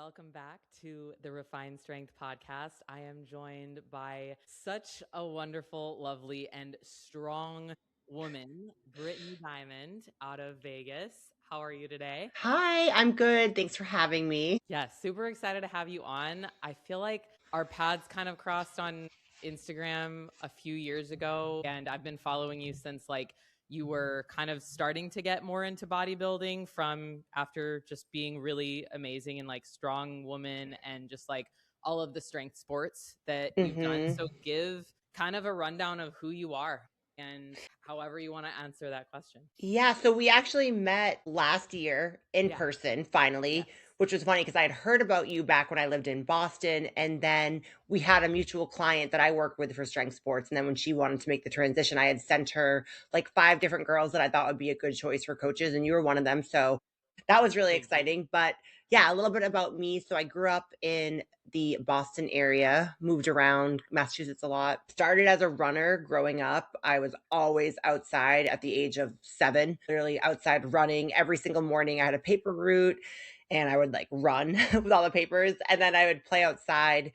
Welcome back to the Refined Strength podcast. I am joined by such a wonderful, lovely, and strong woman, Brittany Diamond out of Vegas. How are you today? Hi, I'm good. Thanks for having me. Yeah, super excited to have you on. I feel like our paths kind of crossed on Instagram a few years ago, and I've been following you since you were kind of starting to get more into bodybuilding from after just being really amazing and strong woman and just all of the strength sports that you've done. So give kind of a rundown of who you are and however you want to answer that question. Yeah, so we actually met last year in Yeah. person, finally, Yes. which was funny because I had heard about you back when I lived in Boston. And then we had a mutual client that I worked with for strength sports. And then when she wanted to make the transition, I had sent her like 5 different girls that I thought would be a good choice for coaches. And you were one of them. So that was really Thank you. exciting. But yeah, a little bit about me. So I grew up in the Boston area, moved around Massachusetts a lot. Started as a runner growing up. I was always outside at the age of 7, literally outside running every single morning. I had a paper route and I would like run with all the papers. And then I would play outside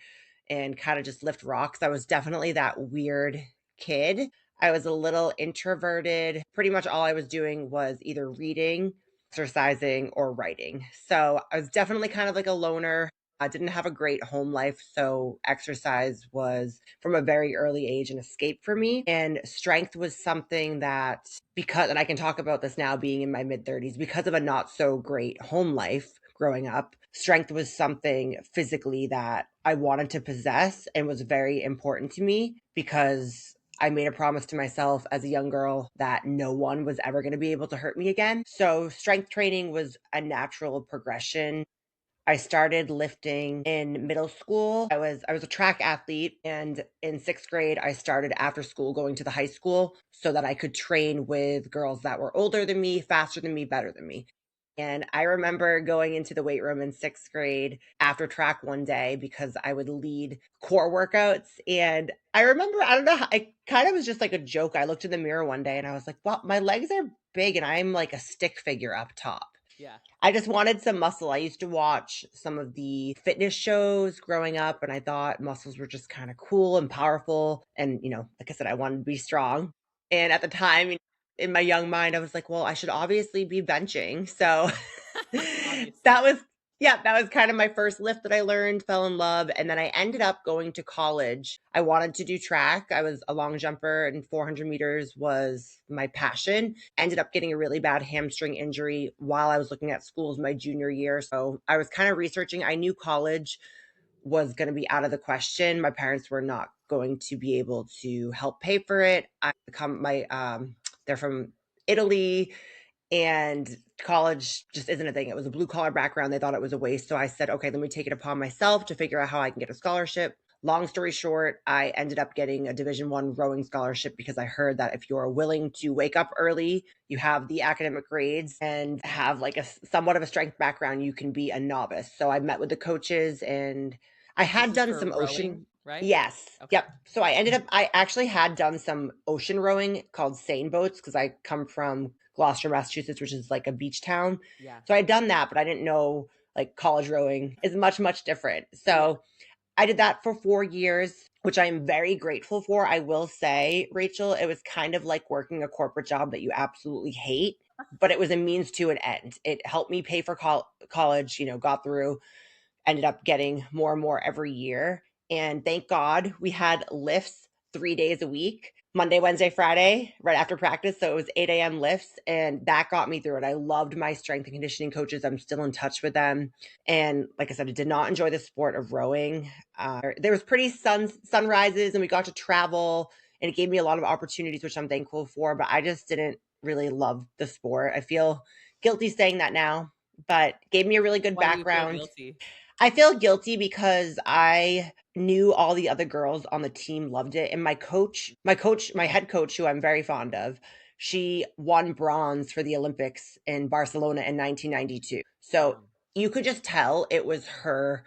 and kind of just lift rocks. I was definitely that weird kid. I was a little introverted. Pretty much all I was doing was either reading, exercising, or writing. So I was definitely kind of like a loner. I didn't have a great home life, so exercise was from a very early age an escape for me. And strength was something that, because, and I can talk about this now being in my mid 30s, because of a not so great home life growing up, strength was something physically that I wanted to possess and was very important to me because I made a promise to myself as a young girl that no one was ever going to be able to hurt me again. So strength training was a natural progression. I started lifting in middle school. I was a track athlete, and in 6th grade I started after school going to the high school so that I could train with girls that were older than me, faster than me, better than me. And I remember going into the weight room in 6th grade after track one day because I would lead core workouts. And I remember, I don't know, I kind of was just like a joke. I looked in the mirror one day and I was like, well, my legs are big and I'm like a stick figure up top. Yeah. I just wanted some muscle. I used to watch some of the fitness shows growing up, and I thought muscles were just kind of cool and powerful. And, like I said, I wanted to be strong. And at the time, in my young mind, I was like, well, I should obviously be benching. So Obviously. that was, yeah, that was kind of my first lift that I learned, fell in love. And then I ended up going to college. I wanted to do track. I was a long jumper, and 400 meters was my passion. Ended up getting a really bad hamstring injury while I was looking at schools my junior year. So I was kind of researching. I knew college was going to be out of the question. My parents were not going to be able to help pay for it. They're from Italy, and college just isn't a thing. It was a blue collar background. They thought it was a waste. So I said, okay, let me take it upon myself to figure out how I can get a scholarship. Long story short, I ended up getting a Division 1 rowing scholarship because I heard that if you're willing to wake up early, you have the academic grades, and have like a somewhat of a strength background, you can be a novice. So I met with the coaches, and I This had is done for some rowing, ocean. right? Yes. Okay. Yep. So I actually had done some ocean rowing called seine boats because I come from Gloucester, Massachusetts, which is like a beach town. Yeah. So I'd done that, but I didn't know like college rowing is much, much different. Yeah. So I did that for 4 years, which I'm very grateful for. I will say, Rachel, it was kind of like working a corporate job that you absolutely hate, but it was a means to an end. It helped me pay for college, got through, ended up getting more and more every year. And thank God we had lifts 3 days a week, Monday, Wednesday, Friday, right after practice. So it was 8 a.m. lifts, and that got me through it. I loved my strength and conditioning coaches. I'm still in touch with them. And like I said, I did not enjoy the sport of rowing. There was pretty sunrises, and we got to travel, and it gave me a lot of opportunities, which I'm thankful for. But I just didn't really love the sport. I feel guilty saying that now, but gave me a really good Why do you feel background. guilty? I feel guilty because I knew all the other girls on the team loved it. And my head coach, who I'm very fond of, she won bronze for the Olympics in Barcelona in 1992. So Wow. you could just tell it was her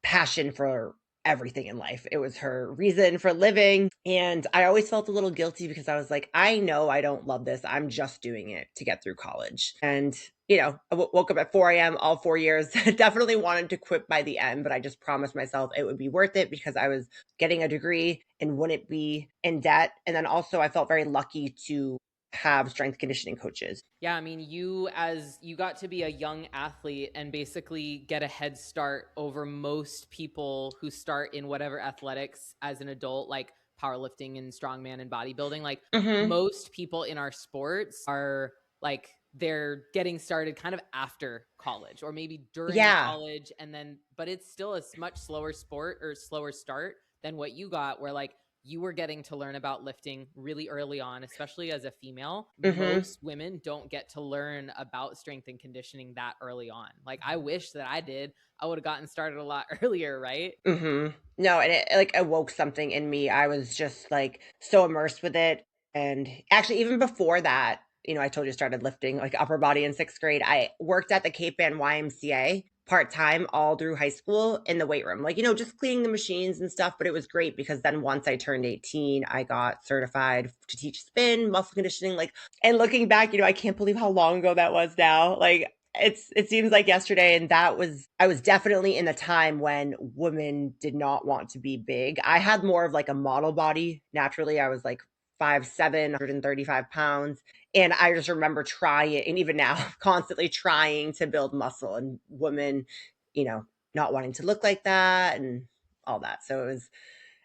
passion for everything in life. It was her reason for living. And I always felt a little guilty because I was like, I know I don't love this. I'm just doing it to get through college. And, I woke up at 4 a.m. all 4 years. Definitely wanted to quit by the end, but I just promised myself it would be worth it because I was getting a degree and wouldn't be in debt. And then also I felt very lucky to have strength conditioning coaches. Yeah, I mean, you got to be a young athlete and basically get a head start over most people who start in whatever athletics as an adult, like powerlifting and strongman and bodybuilding. Like most people in our sports are like they're getting started kind of after college or maybe during college, and then but it's still a much slower sport or slower start than what you got, where like you were getting to learn about lifting really early on, especially as a female. Most women don't get to learn about strength and conditioning that early on. Like, I wish that I did. I would have gotten started a lot earlier, right? No, and it like awoke something in me. I was just like so immersed with it. And actually, even before that, I told you I started lifting like upper body in 6th grade. I worked at the Cape Ann YMCA part-time all through high school in the weight room, like, just cleaning the machines and stuff. But it was great because then once I turned 18, I got certified to teach spin, muscle conditioning, like, and looking back, I can't believe how long ago that was now. Like, it seems like yesterday. And I was definitely in the time when women did not want to be big. I had more of like a model body. Naturally, I was like 5'7", 135 pounds. And I just remember trying, and even now, constantly trying to build muscle, and women, not wanting to look like that and all that. So it was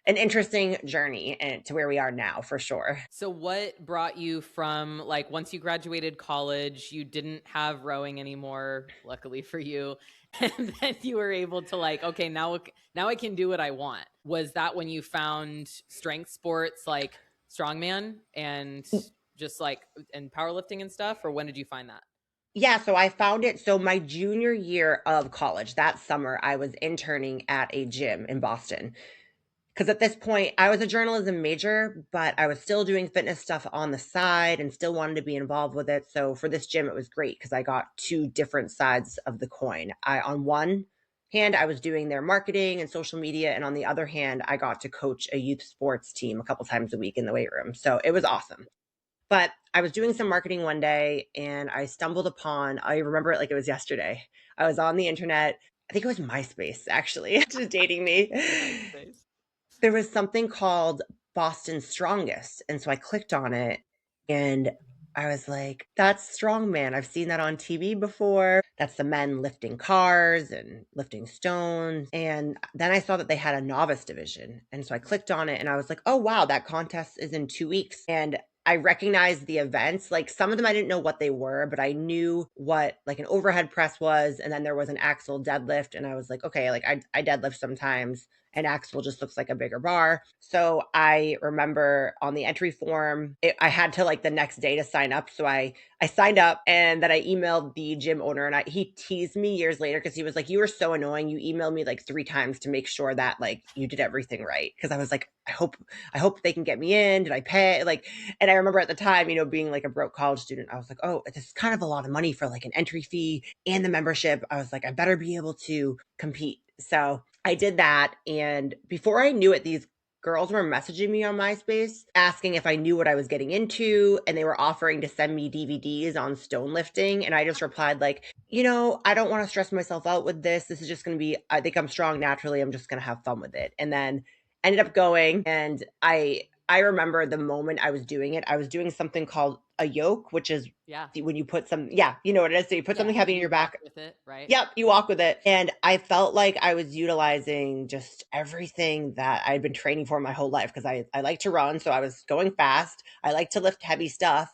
an interesting journey and to where we are now, for sure. So what brought you from, like, once you graduated college, you didn't have rowing anymore, luckily for you, and then you were able to like, okay, now I can do what I want. Was that when you found strength sports like strongman and just like and powerlifting and stuff, or when did you find that? Yeah, so I found it. So my junior year of college, that summer, I was interning at a gym in Boston. Because at this point, I was a journalism major, but I was still doing fitness stuff on the side and still wanted to be involved with it. So for this gym, it was great because I got two different sides of the coin. On one hand, I was doing their marketing and social media. And on the other hand, I got to coach a youth sports team a couple times a week in the weight room. So it was awesome. But I was doing some marketing one day and I stumbled upon, I remember it like it was yesterday. I was on the internet. I think it was MySpace, actually, just dating me. MySpace. There was something called Boston's Strongest. And so I clicked on it and I was like, that's strongman. I've seen that on TV before. That's the men lifting cars and lifting stones. And then I saw that they had a novice division. And so I clicked on it and I was like, oh, wow, that contest is in 2 weeks. And I recognized the events. Like, some of them I didn't know what they were, but I knew what like an overhead press was. And then there was an axle deadlift. And I was like, okay, like I deadlift sometimes. And axle just looks like a bigger bar. So I remember on the entry form, I had to like the next day to sign up. So I signed up and then I emailed the gym owner, and he teased me years later because he was like, you were so annoying. You emailed me like 3 times to make sure that like you did everything right. Cause I was like, I hope they can get me in. Did I pay? Like, and I remember at the time, being like a broke college student, I was like, oh, this is kind of a lot of money for like an entry fee and the membership. I was like, I better be able to compete. So I did that. And before I knew it, these girls were messaging me on MySpace asking if I knew what I was getting into. And they were offering to send me DVDs on stone lifting. And I just replied like, I don't want to stress myself out with this. This is just going to be, I think I'm strong naturally. I'm just going to have fun with it. And then ended up going. And I remember the moment I was doing it, I was doing something called a yoke, which is when you put some, you know what it is. So you put something heavy in your back. With it, right? Yep, you walk with it. And I felt like I was utilizing just everything that I'd been training for my whole life because I like to run. So I was going fast. I like to lift heavy stuff.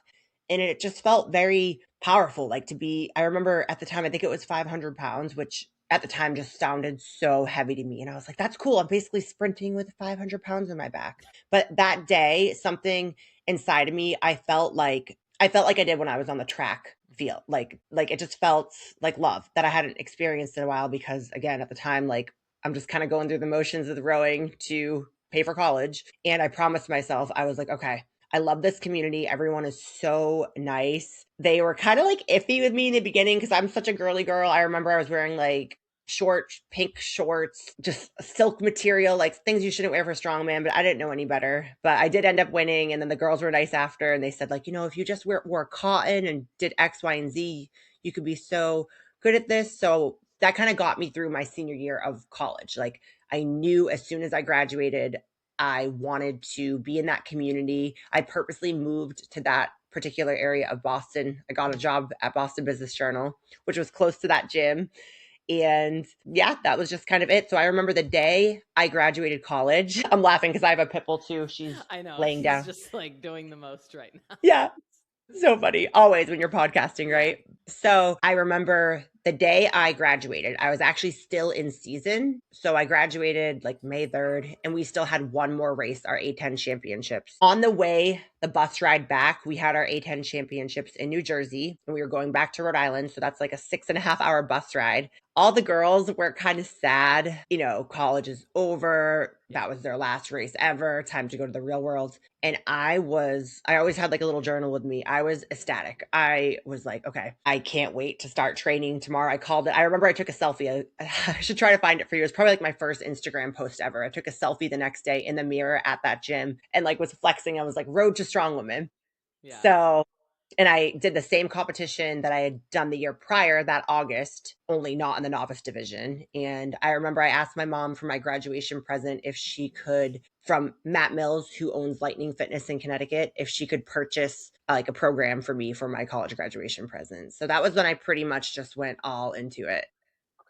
And it just felt very powerful. Like I remember at the time, I think it was 500 pounds, which at the time just sounded so heavy to me. And I was like, that's cool. I'm basically sprinting with 500 pounds in my back. But that day, something inside of me, I felt like I did when I was on the track field. Like it just felt like love that I hadn't experienced in a while because, again, at the time, like I'm just kind of going through the motions of the rowing to pay for college. And I promised myself, I was like, okay, I love this community. Everyone is so nice. They were kind of like iffy with me in the beginning because I'm such a girly girl. I remember I was wearing like short pink shorts, just silk material, like things you shouldn't wear for strongman, but I didn't know any better. But I did end up winning. And then the girls were nice after, and they said, like, if you just wore cotton and did X, Y, and Z, you could be so good at this. So that kind of got me through my senior year of college. Like, I knew as soon as I graduated, I wanted to be in that community. I purposely moved to that particular area of Boston. I got a job at Boston Business Journal, which was close to that gym. And yeah, that was just kind of it. So I remember the day I graduated college. I'm laughing because I have a pit bull too. She's laying down. Just like doing the most right now. Yeah. So funny. Always when you're podcasting, right? So I remember the day I graduated, I was actually still in season. So I graduated like May 3rd, and we still had one more race, our A10 championships. On the way, the bus ride back, we had our A10 championships in New Jersey, and we were going back to Rhode Island. So that's like a 6.5 hour bus ride. All the girls were kind of sad. College is over. That was their last race ever. Time to go to the real world. And I always had like a little journal with me. I was ecstatic. I was like, okay, I can't wait to start training tomorrow. I called it. I remember I took a selfie. I should try to find it for you. It was probably like my first Instagram post ever. I took a selfie the next day in the mirror at that gym and like was flexing. I was like, road to strong woman. Yeah. So, and I did the same competition that I had done the year prior, that August, only not in the novice division. And I remember I asked my mom for my graduation present if she could, from Matt Mills, who owns Lightning Fitness in Connecticut, if she could purchase like a program for me for my college graduation present. So that was when I pretty much just went all into it.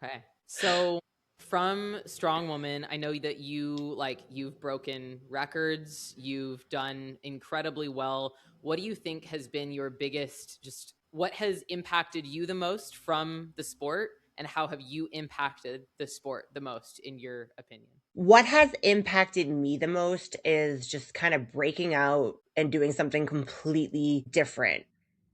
Okay. So from Strong Woman, I know that you've broken records, you've done incredibly well. What do you think has been your biggest, what has impacted you the most from the sport, and how have you impacted the sport the most, in your opinion? What has impacted me the most is just kind of breaking out and doing something completely different.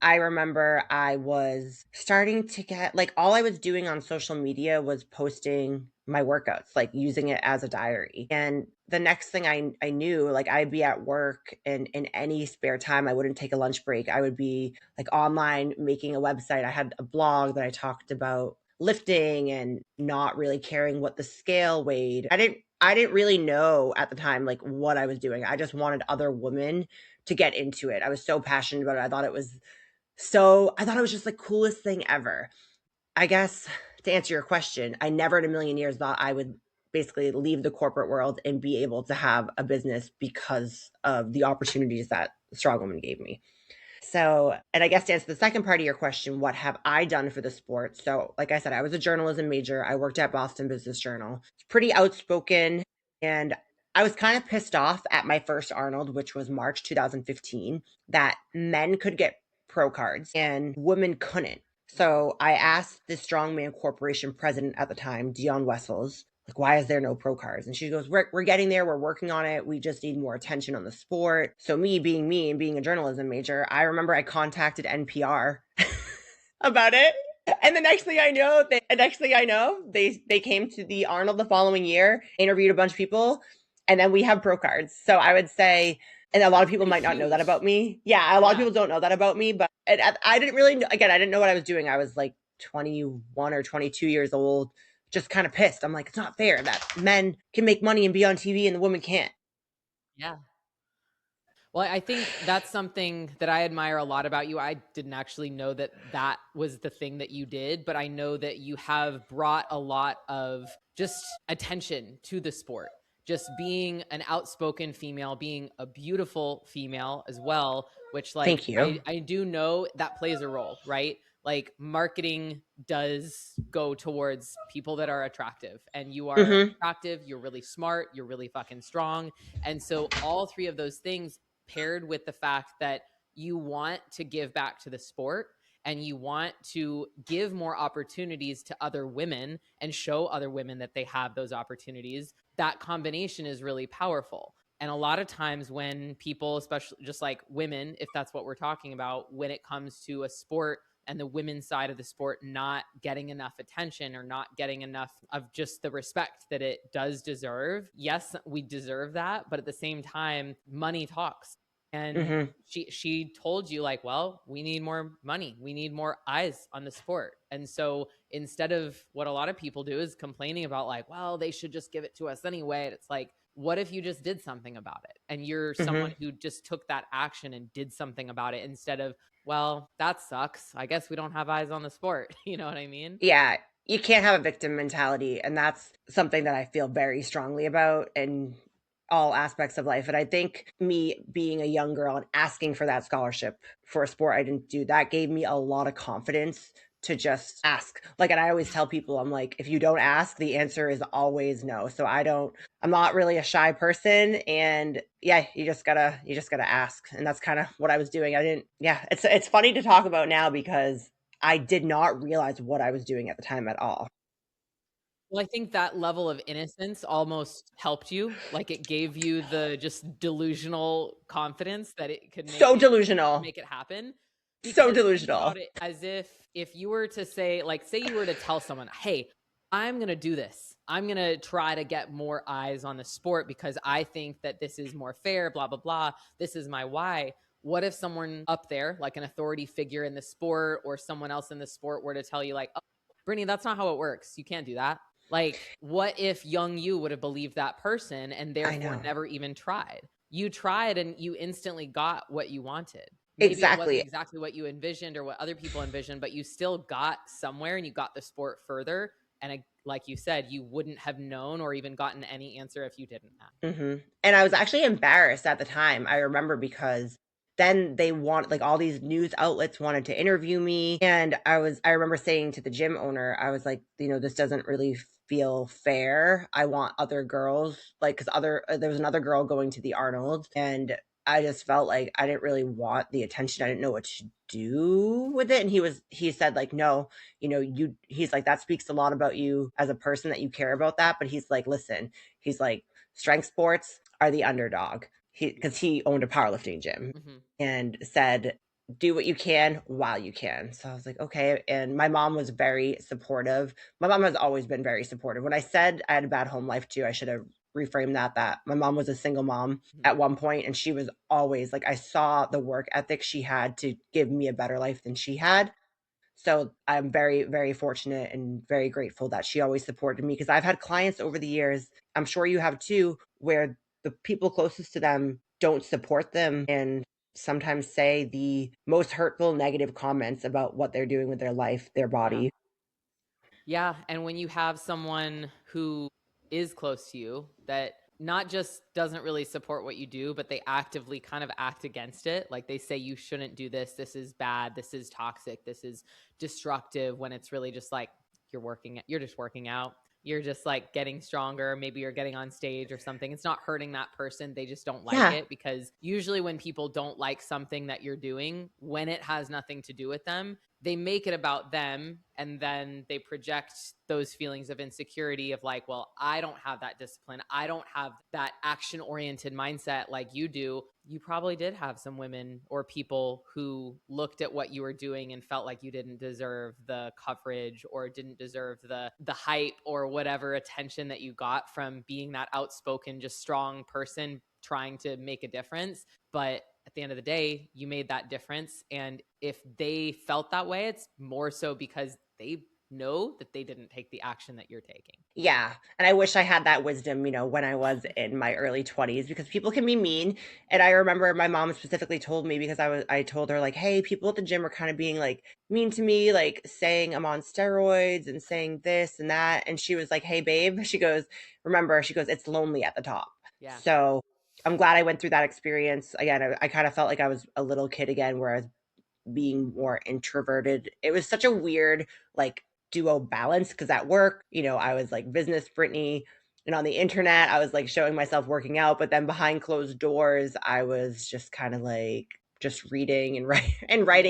I remember I was starting to get like all I was doing on social media was posting my workouts, like using it as a diary. And the next thing I knew, like I'd be at work and in any spare time, I wouldn't take a lunch break. I would be like online making a website. I had a blog that I talked about lifting and not really caring what the scale weighed. I didn't really know at the time like what I was doing. I just wanted other women to get into it. I was so passionate about it. I thought it was just the coolest thing ever. I guess to answer your question, I never in a million years thought I would basically leave the corporate world and be able to have a business because of the opportunities that Strong Woman gave me. So, and I guess to answer the second part of your question, what have I done for the sport? So, like I said, I was a journalism major. I worked at Boston Business Journal. It's pretty outspoken. And I was kind of pissed off at my first Arnold, which was March 2015, that men could get pro cards and women couldn't. So I asked the Strongman Corporation president at the time, Dion Wessels, like, why is there no pro cards? And she goes, we're getting there. We're working on it. We just need more attention on the sport. So me and being a journalism major, I remember I contacted NPR about it. And the next thing I know, they came to the Arnold the following year, interviewed a bunch of people, and then we have pro cards. So I would say, and a lot of people might not know that about me. Yeah, a lot of people don't know that about me, but I didn't really, again, I didn't know what I was doing. I was like 21 or 22 years old, just kind of pissed. I'm like, it's not fair that men can make money and be on TV and the women can't. Yeah. Well, I think that's something that I admire a lot about you. I didn't actually know that that was the thing that you did, but I know that you have brought a lot of just attention to the sport. Just being an outspoken female, being a beautiful female as well, which like, thank you. I do know that plays a role, right? Like marketing does go towards people that are attractive, and you are attractive, you're really smart, you're really fucking strong. And so all three of those things paired with the fact that you want to give back to the sport and you want to give more opportunities to other women and show other women that they have those opportunities, that combination is really powerful. And a lot of times when people, especially just like women, if that's what we're talking about, when it comes to a sport and the women's side of the sport not getting enough attention or not getting enough of just the respect that it does deserve. Yes, we deserve that. But at the same time, money talks. And Mhm. she told you like, well, we need more money, we need more eyes on the sport. And so instead of what a lot of people do is complaining about like, well, they should just give it to us anyway, it's like, what if you just did something about it, and you're someone Mhm. who just took that action and did something about it, instead of, well, that sucks, I guess we don't have eyes on the sport. You know what I mean? Yeah, you can't have a victim mentality, and that's something that I feel very strongly about in all aspects of life. And I think me being a young girl and asking for that scholarship for a sport I didn't do, that gave me a lot of confidence to just ask. Like, and I always tell people, I'm like, if you don't ask, the answer is always no. So I'm not really a shy person. And yeah, you just gotta ask. And that's kind of what I was doing. Yeah, it's funny to talk about now because I did not realize what I was doing at the time at all. Well, I think that level of innocence almost helped you. Like, it gave you the just delusional confidence that it could So delusional. make it happen. So Because think delusional. about it as if you were to say, like, say you were to tell someone, "Hey, I'm going to do this. I'm going to try to get more eyes on the sport because I think that this is more fair, blah blah blah. This is my why." What if someone up there, like an authority figure in the sport or someone else in the sport, were to tell you like, "Oh, Brittany, that's not how it works. You can't do that." Like, what if young you would have believed that person and I therefore know. never even tried? You tried and you instantly got what you wanted. Maybe it wasn't Exactly. exactly what you envisioned or what other people envisioned, but you still got somewhere and you got the sport further. And like you said, you wouldn't have known or even gotten any answer if you didn't have. And I was actually embarrassed at the time. I remember because then they want like all these news outlets wanted to interview me, and I remember saying to the gym owner, I was like, this doesn't really feel fair. I want other girls, like, cuz there was another girl going to the Arnold, and I just felt like I didn't really want the attention. I didn't know what to do with it. And he said like, no, he's like, that speaks a lot about you as a person that you care about that. But he's like, listen, he's like, strength sports are the underdog. Because he owned a powerlifting gym, Mm-hmm. and said, do what you can while you can. So I was like, okay. And my mom was very supportive. My mom has always been very supportive. When I said I had a bad home life too, I should have reframed that my mom was a single mom Mm-hmm. at one point, and she was always like, I saw the work ethic she had to give me a better life than she had. So I'm very, very fortunate and very grateful that she always supported me, because I've had clients over the years, I'm sure you have too, where the people closest to them don't support them and sometimes say the most hurtful, negative comments about what they're doing with their life, their Yeah. body. Yeah. And when you have someone who is close to you that not just doesn't really support what you do, but they actively kind of act against it. Like, they say you shouldn't do this. This is bad. This is toxic. This is destructive, when it's really just like, you're just working out. You're just like getting stronger. Maybe you're getting on stage or something. It's not hurting that person. They just don't like Yeah. it, because usually when people don't like something that you're doing, when it has nothing to do with them, they make it about them, and then they project those feelings of insecurity of like, well, I don't have that discipline, I don't have that action oriented mindset like you do. You probably did have some women or people who looked at what you were doing and felt like you didn't deserve the coverage or didn't deserve the hype or whatever attention that you got from being that outspoken, just strong person trying to make a difference. But at the end of the day, you made that difference. And if they felt that way, it's more so because they know that they didn't take the action that you're taking. Yeah. And I wish I had that wisdom, when I was in my early 20s, because people can be mean. And I remember my mom specifically told me, because I told her like, hey, people at the gym are kind of being like mean to me, like saying I'm on steroids and saying this and that. And she was like, hey, babe, she goes, remember, she goes, it's lonely at the top. Yeah. So I'm glad I went through that experience. Again, I kind of felt like I was a little kid again, where I was being more introverted. It was such a weird like duo balance, because at work, I was like business Brittany, and on the internet I was like showing myself working out, but then behind closed doors I was just kind of like just reading and writing,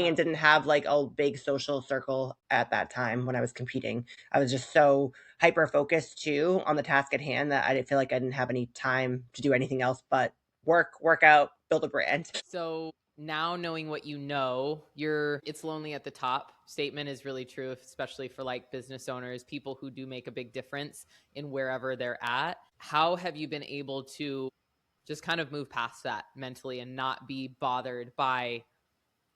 Yeah. and didn't have like a big social circle at that time when I was competing. I was just so hyper focused too on the task at hand that I didn't feel like I didn't have any time to do anything else but work out, build a brand. So now, knowing what you know, your "it's lonely at the top" statement is really true, especially for like business owners, people who do make a big difference in wherever they're at. How have you been able to just kind of move past that mentally and not be bothered by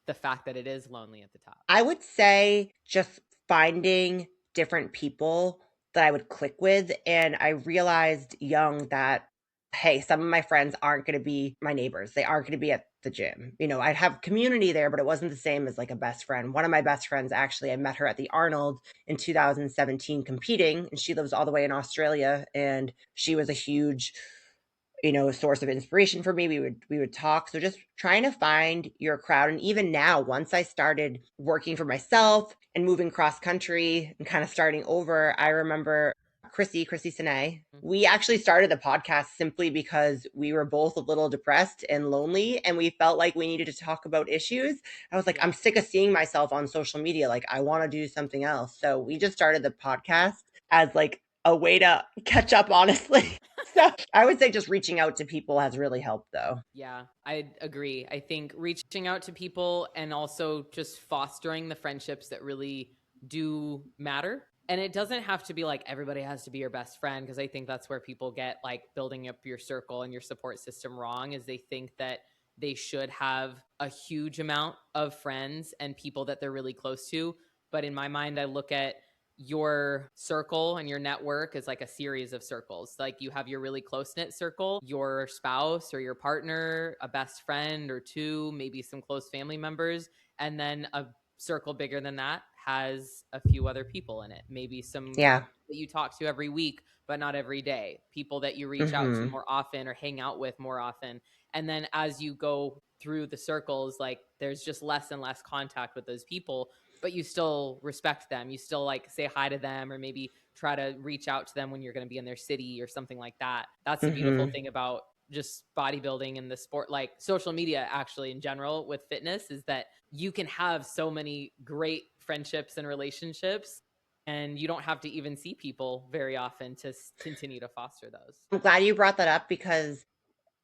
the fact that it is lonely at the top? I would say just finding different people that I would click with. And I realized young that, hey, some of my friends aren't going to be my neighbors. They aren't going to be at the gym. I'd have community there, but it wasn't the same as like a best friend. One of my best friends, actually, I met her at the Arnold in 2017 competing, and she lives all the way in Australia. And she was a huge a source of inspiration for me. We would talk. So just trying to find your crowd. And even now, once I started working for myself and moving cross country and kind of starting over, I remember Chrissy Sine. We actually started the podcast simply because we were both a little depressed and lonely, and we felt like we needed to talk about issues. I was like, I'm sick of seeing myself on social media. Like, I want to do something else. So we just started the podcast as like a way to catch up, honestly. So I would say just reaching out to people has really helped, though. Yeah, I agree. I think reaching out to people and also just fostering the friendships that really do matter. And it doesn't have to be like everybody has to be your best friend, because I think that's where people get like building up your circle and your support system wrong, is they think that they should have a huge amount of friends and people that they're really close to. But in my mind, I look at your circle and your network is like a series of circles. Like you have your really close-knit circle, your spouse or your partner, a best friend or two, maybe some close family members, and then a circle bigger than that has a few other people in it. Maybe some that you talk to every week, but not every day. People that you reach out to more often or hang out with more often. And then as you go through the circles, like there's just less and less contact with those people, but you still respect them. You still like say hi to them, or maybe try to reach out to them when you're going to be in their city or something like that. That's the beautiful thing about just bodybuilding and the sport, like social media actually in general with fitness, is that you can have so many great friendships and relationships, and you don't have to even see people very often to continue to foster those. I'm glad you brought that up, because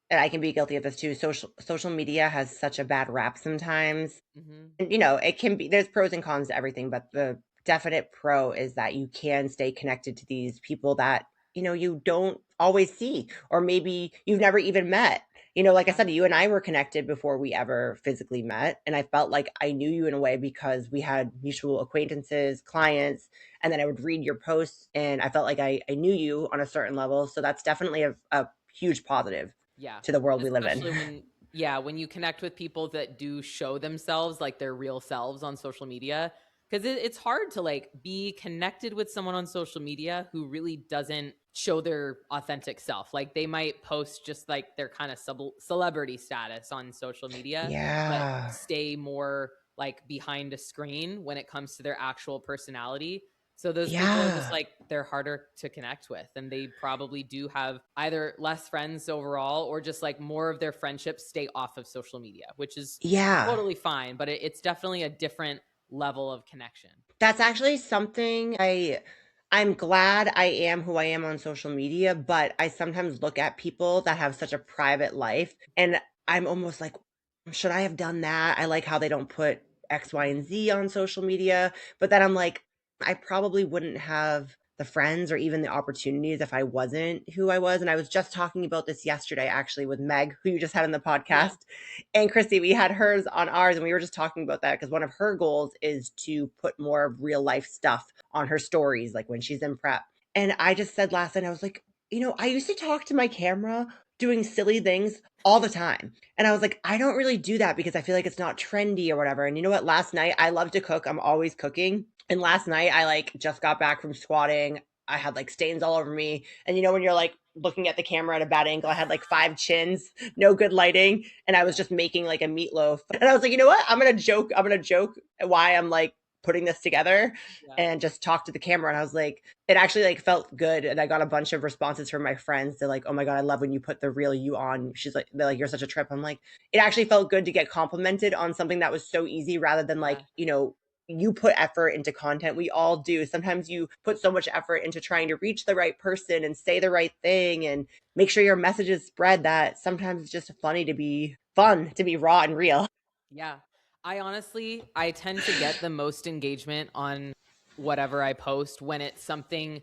and I can be guilty of this too. Social media has such a bad rap sometimes. And it can be, there's pros and cons to everything, but the definite pro is that you can stay connected to these people that you don't always see, or maybe you've never even met. Like I said, you and I were connected before we ever physically met, and I felt like I knew you in a way because we had mutual acquaintances, clients, and then I would read your posts, and I felt like I knew you on a certain level. So that's definitely a huge positive to the world we live in. When you connect with people that do show themselves like their real selves on social media, because it's hard to like be connected with someone on social media who really doesn't show their authentic self. Like they might post just like their kind of celebrity status on social media, but stay more like behind a screen when it comes to their actual personality. So those people are just like, they're harder to connect with, and they probably do have either less friends overall, or just like more of their friendships stay off of social media, which is totally fine, but it's definitely a different level of connection. That's actually something I'm glad I am who I am on social media, but I sometimes look at people that have such a private life, and I'm almost like, should I have done that? I like how they don't put X, Y, and Z on social media, but then I'm like, I probably wouldn't have the friends or even the opportunities if I wasn't who I was. And I was just talking about this yesterday, actually, with Meg, who you just had on the podcast. And Chrissy, we had hers on ours, and we were just talking about that because one of her goals is to put more of real life stuff on her stories, like when she's in prep. And I just said last night, I was like, I used to talk to my camera doing silly things all the time. And I was like, I don't really do that because I feel like it's not trendy or whatever. And you know what? Last night, I love to cook. I'm always cooking. And last night, I like just got back from squatting. I had like stains all over me. And when you're like looking at the camera at a bad angle, I had like 5 chins, no good lighting. And I was just making like a meatloaf. And I was like, you know what? I'm going to joke why I'm like putting this together and just talk to the camera. And I was like, it actually like felt good. And I got a bunch of responses from my friends. They're like, oh my God, I love when you put the real you on. They're like, you're such a trip. I'm like, it actually felt good to get complimented on something that was so easy, rather than like, you put effort into content. We all do. Sometimes you put so much effort into trying to reach the right person and say the right thing and make sure your messages spread, that sometimes it's just fun to be raw and real. Yeah. I tend to get the most engagement on whatever I post when it's something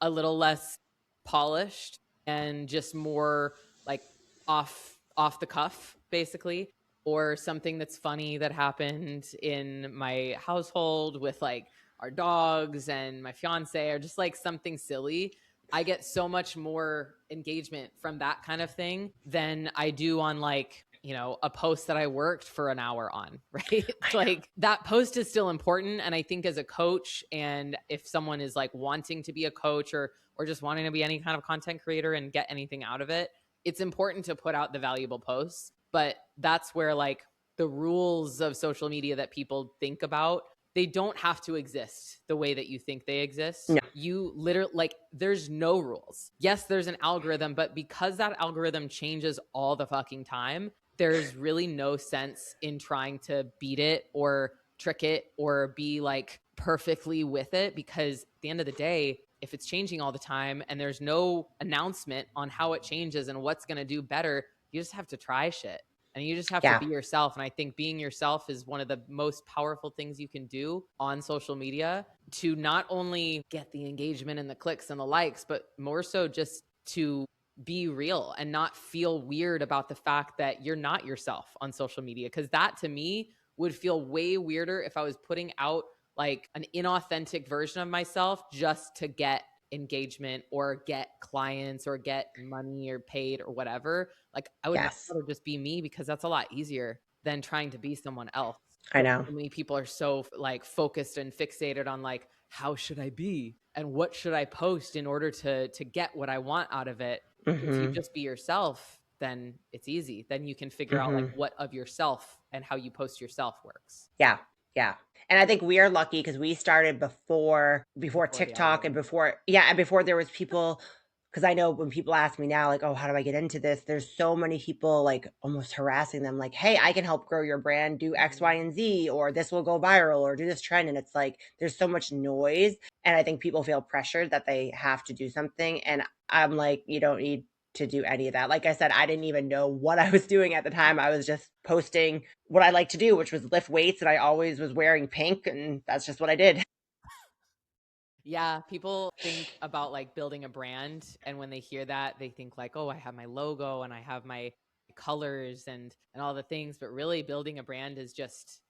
a little less polished and just more like off the cuff, basically, or something that's funny that happened in my household with like our dogs and my fiance, or just like something silly, I get so much more engagement from that kind of thing than I do on like, a post that I worked for an hour on, right? Like that post is still important. And I think as a coach, and if someone is like wanting to be a coach or just wanting to be any kind of content creator and get anything out of it, it's important to put out the valuable posts. But that's where like the rules of social media that people think about, they don't have to exist the way that you think they exist. No. You literally, like, there's no rules. Yes, there's an algorithm, but because that algorithm changes all the fucking time, there's really no sense in trying to beat it or trick it or be like perfectly with it, because at the end of the day, if it's changing all the time and there's no announcement on how it changes and what's going to do better, you just have to try shit. And you just have to be yourself. And I think being yourself is one of the most powerful things you can do on social media, to not only get the engagement and the clicks and the likes, but more so just to be real and not feel weird about the fact that you're not yourself on social media. Because that to me would feel way weirder if I was putting out like an inauthentic version of myself just to get engagement or get clients or get money or paid or whatever. Like I would rather just be me, because that's a lot easier than trying to be someone else. I know. So many people are so like focused and fixated on like, how should I be and what should I post in order to get what I want out of it. Mm-hmm. If you just be yourself, then it's easy. Then you can figure out like what of yourself and how you post yourself works. Yeah. Yeah. And I think we are lucky because we started before TikTok and before there was people, because I know when people ask me now, like, oh, how do I get into this? There's so many people like almost harassing them, like, hey, I can help grow your brand, do X, Y, and Z, or this will go viral, or do this trend. And it's like, there's so much noise. And I think people feel pressured that they have to do something. And I'm like, you don't need to do any of that. Like I said, I didn't even know what I was doing at the time. I was just posting what I like to do, which was lift weights. And I always was wearing pink. And that's just what I did. Yeah, people think about like building a brand, and when they hear that, they think like, oh, I have my logo and I have my colors and all the things, but really building a brand is just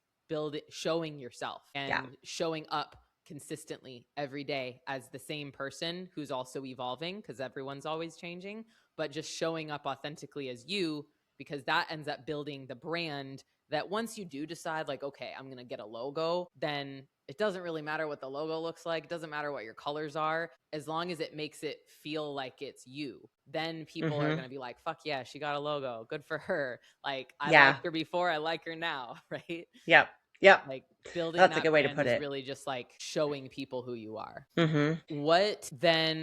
showing yourself and showing up consistently every day as the same person who's also evolving, because everyone's always changing, but just showing up authentically as you, because that ends up building the brand that once you do decide like, okay, I'm going to get a logo, then it doesn't really matter what the logo looks like. It doesn't matter what your colors are, as long as it makes it feel like it's you. Then people are going to be like, fuck yeah, she got a logo. Good for her. Like I liked her before, I like her now. Right. Yep. Like building that's that a good way to brand put is it. really just like showing people who you are. Mm-hmm. What then,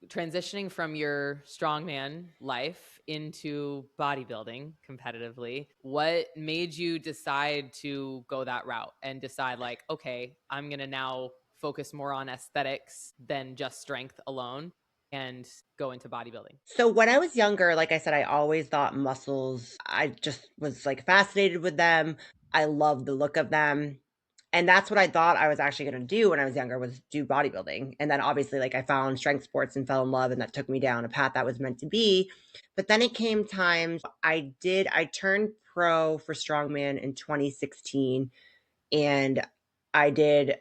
transitioning from your strongman life into bodybuilding competitively, what made you decide to go that route and decide like, okay, I'm going to now focus more on aesthetics than just strength alone and go into bodybuilding? So when I was younger, like I said, I always thought muscles, I just was like fascinated with them. I loved the look of them. And that's what I thought I was actually going to do when I was younger, was do bodybuilding. And then obviously like I found strength sports and fell in love, and that took me down a path that was meant to be. But then it came times I turned pro for strongman in 2016, and I did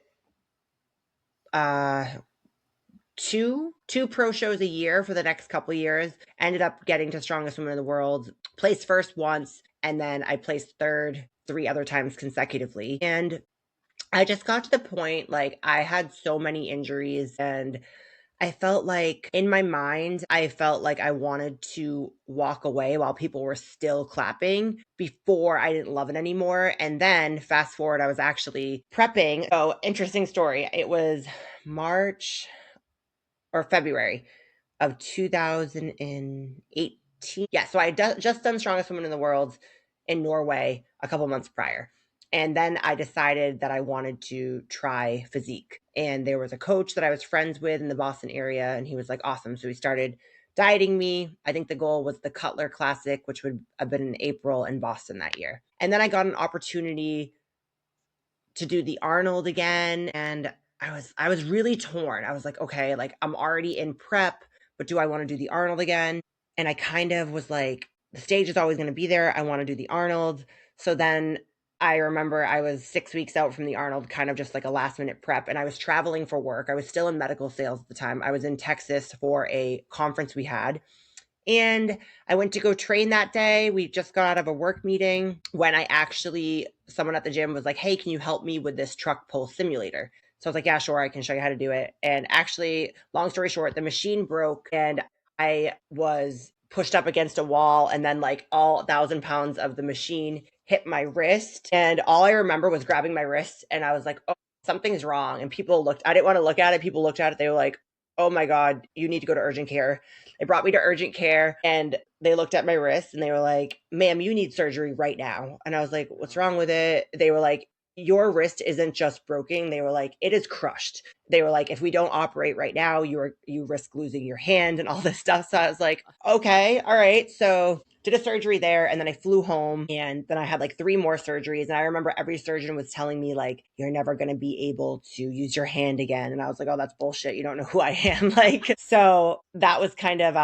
two pro shows a year for the next couple of years. Ended up getting to strongest woman in the world, placed first once, and then I placed third 3 other times consecutively. And I just got to the point, like I had so many injuries, and I felt like in my mind, I felt like I wanted to walk away while people were still clapping before I didn't love it anymore. And then fast forward, I was actually prepping. So interesting story. It was March or February of 2018. Yeah, so I just done Strongest Woman in the World in Norway a couple months prior. And then I decided that I wanted to try physique. And there was a coach that I was friends with in the Boston area, and he was like, awesome. So he started dieting me. I think the goal was the Cutler Classic, which would have been in April in Boston that year. And then I got an opportunity to do the Arnold again, and I was really torn. I was like, okay, like I'm already in prep, but do I want to do the Arnold again? And I kind of was like, the stage is always going to be there. I want to do the Arnold. So then I remember I was 6 weeks out from the Arnold, kind of just like a last minute prep. And I was traveling for work. I was still in medical sales at the time. I was in Texas for a conference we had. And I went to go train that day. We just got out of a work meeting when someone at the gym was like, hey, can you help me with this truck pull simulator? So I was like, yeah, sure, I can show you how to do it. And actually, long story short, the machine broke and I was pushed up against a wall, and then like all 1,000 pounds of the machine hit my wrist. And all I remember was grabbing my wrist and I was like, oh, something's wrong. And I didn't want to look at it. People looked at it. They were like, oh my God, you need to go to urgent care. They brought me to urgent care and they looked at my wrist and they were like, ma'am, you need surgery right now. And I was like, what's wrong with it? They were like, your wrist isn't just broken. They were like, it is crushed. They were like, if we don't operate right now, you risk losing your hand and all this stuff. So I was like, okay, all right. So did a surgery there, and then I flew home, and then I had like 3 more surgeries. And I remember every surgeon was telling me like, you're never going to be able to use your hand again. And I was like, oh, that's bullshit. You don't know who I am. Like, so that was kind of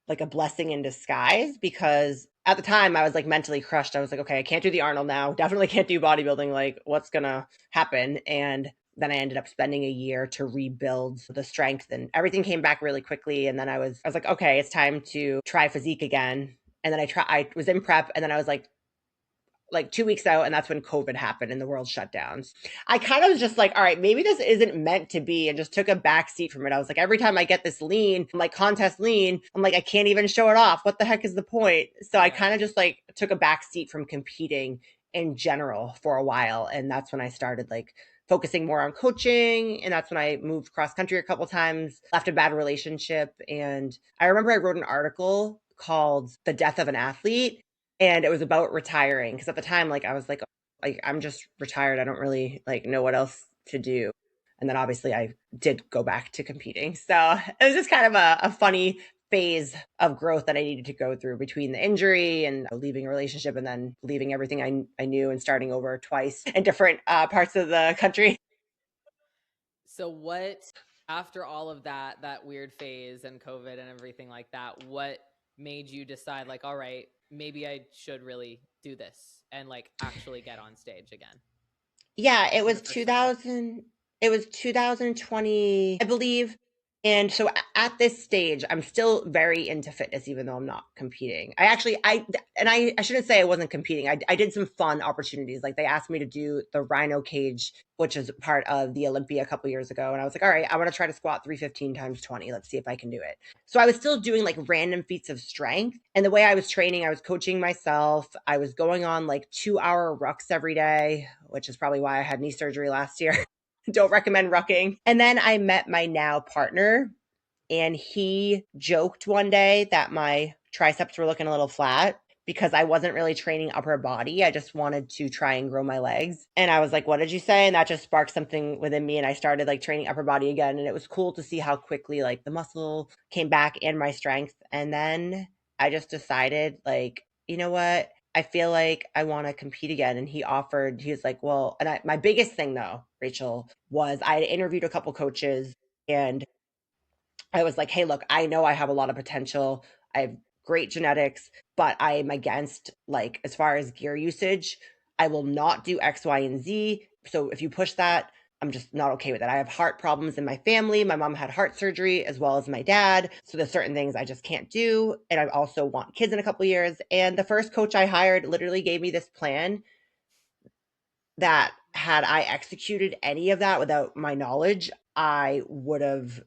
like a blessing in disguise, because at the time I was like mentally crushed. I was like, okay, I can't do the Arnold now. Definitely can't do bodybuilding. Like, what's going to happen? And then I ended up spending a year to rebuild the strength, and everything came back really quickly. And then I was like, okay, it's time to try physique again. And then I was in prep, and then I was like 2 weeks out, and that's when COVID happened and the world shut down. I kind of was just like, all right, maybe this isn't meant to be, and just took a back seat from it. I was like, every time I get this lean, I'm like contest lean, I'm like, I can't even show it off. What the heck is the point? So I kind of just like took a back seat from competing in general for a while. And that's when I started like focusing more on coaching. And that's when I moved cross country a couple times, left a bad relationship. And I remember I wrote an article called The Death of an Athlete, and it was about retiring, because at the time, like, I was like, I'm just retired. I don't really like know what else to do. And then obviously I did go back to competing. So it was just kind of a funny phase of growth that I needed to go through between the injury and leaving a relationship, and then leaving everything I knew and starting over twice in different parts of the country. So what, after all of that weird phase and COVID and everything like that, what made you decide like, all right, maybe I should really do this and like actually get on stage again? Yeah, it was 100%. 2020, I believe. And so at this stage, I'm still very into fitness, even though I'm not competing. I shouldn't say I wasn't competing. I did some fun opportunities. Like, they asked me to do the Rhino cage, which is part of the Olympia a couple years ago. And I was like, all right, I want to try to squat 315 times 20. Let's see if I can do it. So I was still doing like random feats of strength. And the way I was training, I was coaching myself. I was going on like 2-hour rucks every day, which is probably why I had knee surgery last year. Don't recommend rucking. And then I met my now partner, and he joked one day that my triceps were looking a little flat because I wasn't really training upper body. I just wanted to try and grow my legs. And I was like, what did you say? And that just sparked something within me. And I started like training upper body again. And it was cool to see how quickly like the muscle came back and my strength. And then I just decided, like, you know what? I feel like I want to compete again. And he was like, well, and my biggest thing though, Rachel, was I had interviewed a couple coaches, and I was like, hey, look, I know I have a lot of potential. I have great genetics, but I'm against, like, as far as gear usage, I will not do X, Y, and Z. So if you push that, I'm just not okay with it. I have heart problems in my family. My mom had heart surgery as well as my dad. So there's certain things I just can't do. And I also want kids in a couple of years. And the first coach I hired literally gave me this plan that, had I executed any of that without my knowledge, I would have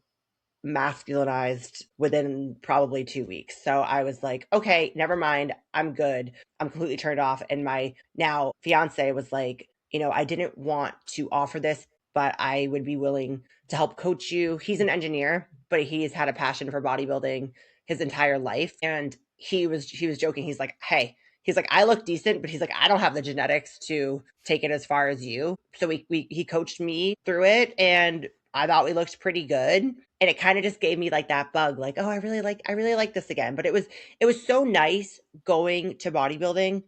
masculinized within probably 2 weeks. So I was like, okay, never mind. I'm good. I'm completely turned off. And my now fiance was like, I didn't want to offer this, but I would be willing to help coach you. He's an engineer, but he's had a passion for bodybuilding his entire life. And he was joking. He's like, hey, he's like, I look decent, but he's like, I don't have the genetics to take it as far as you. So he coached me through it, and I thought we looked pretty good. And it kind of just gave me like that bug, like, oh, I really like this again. But it was so nice going to bodybuilding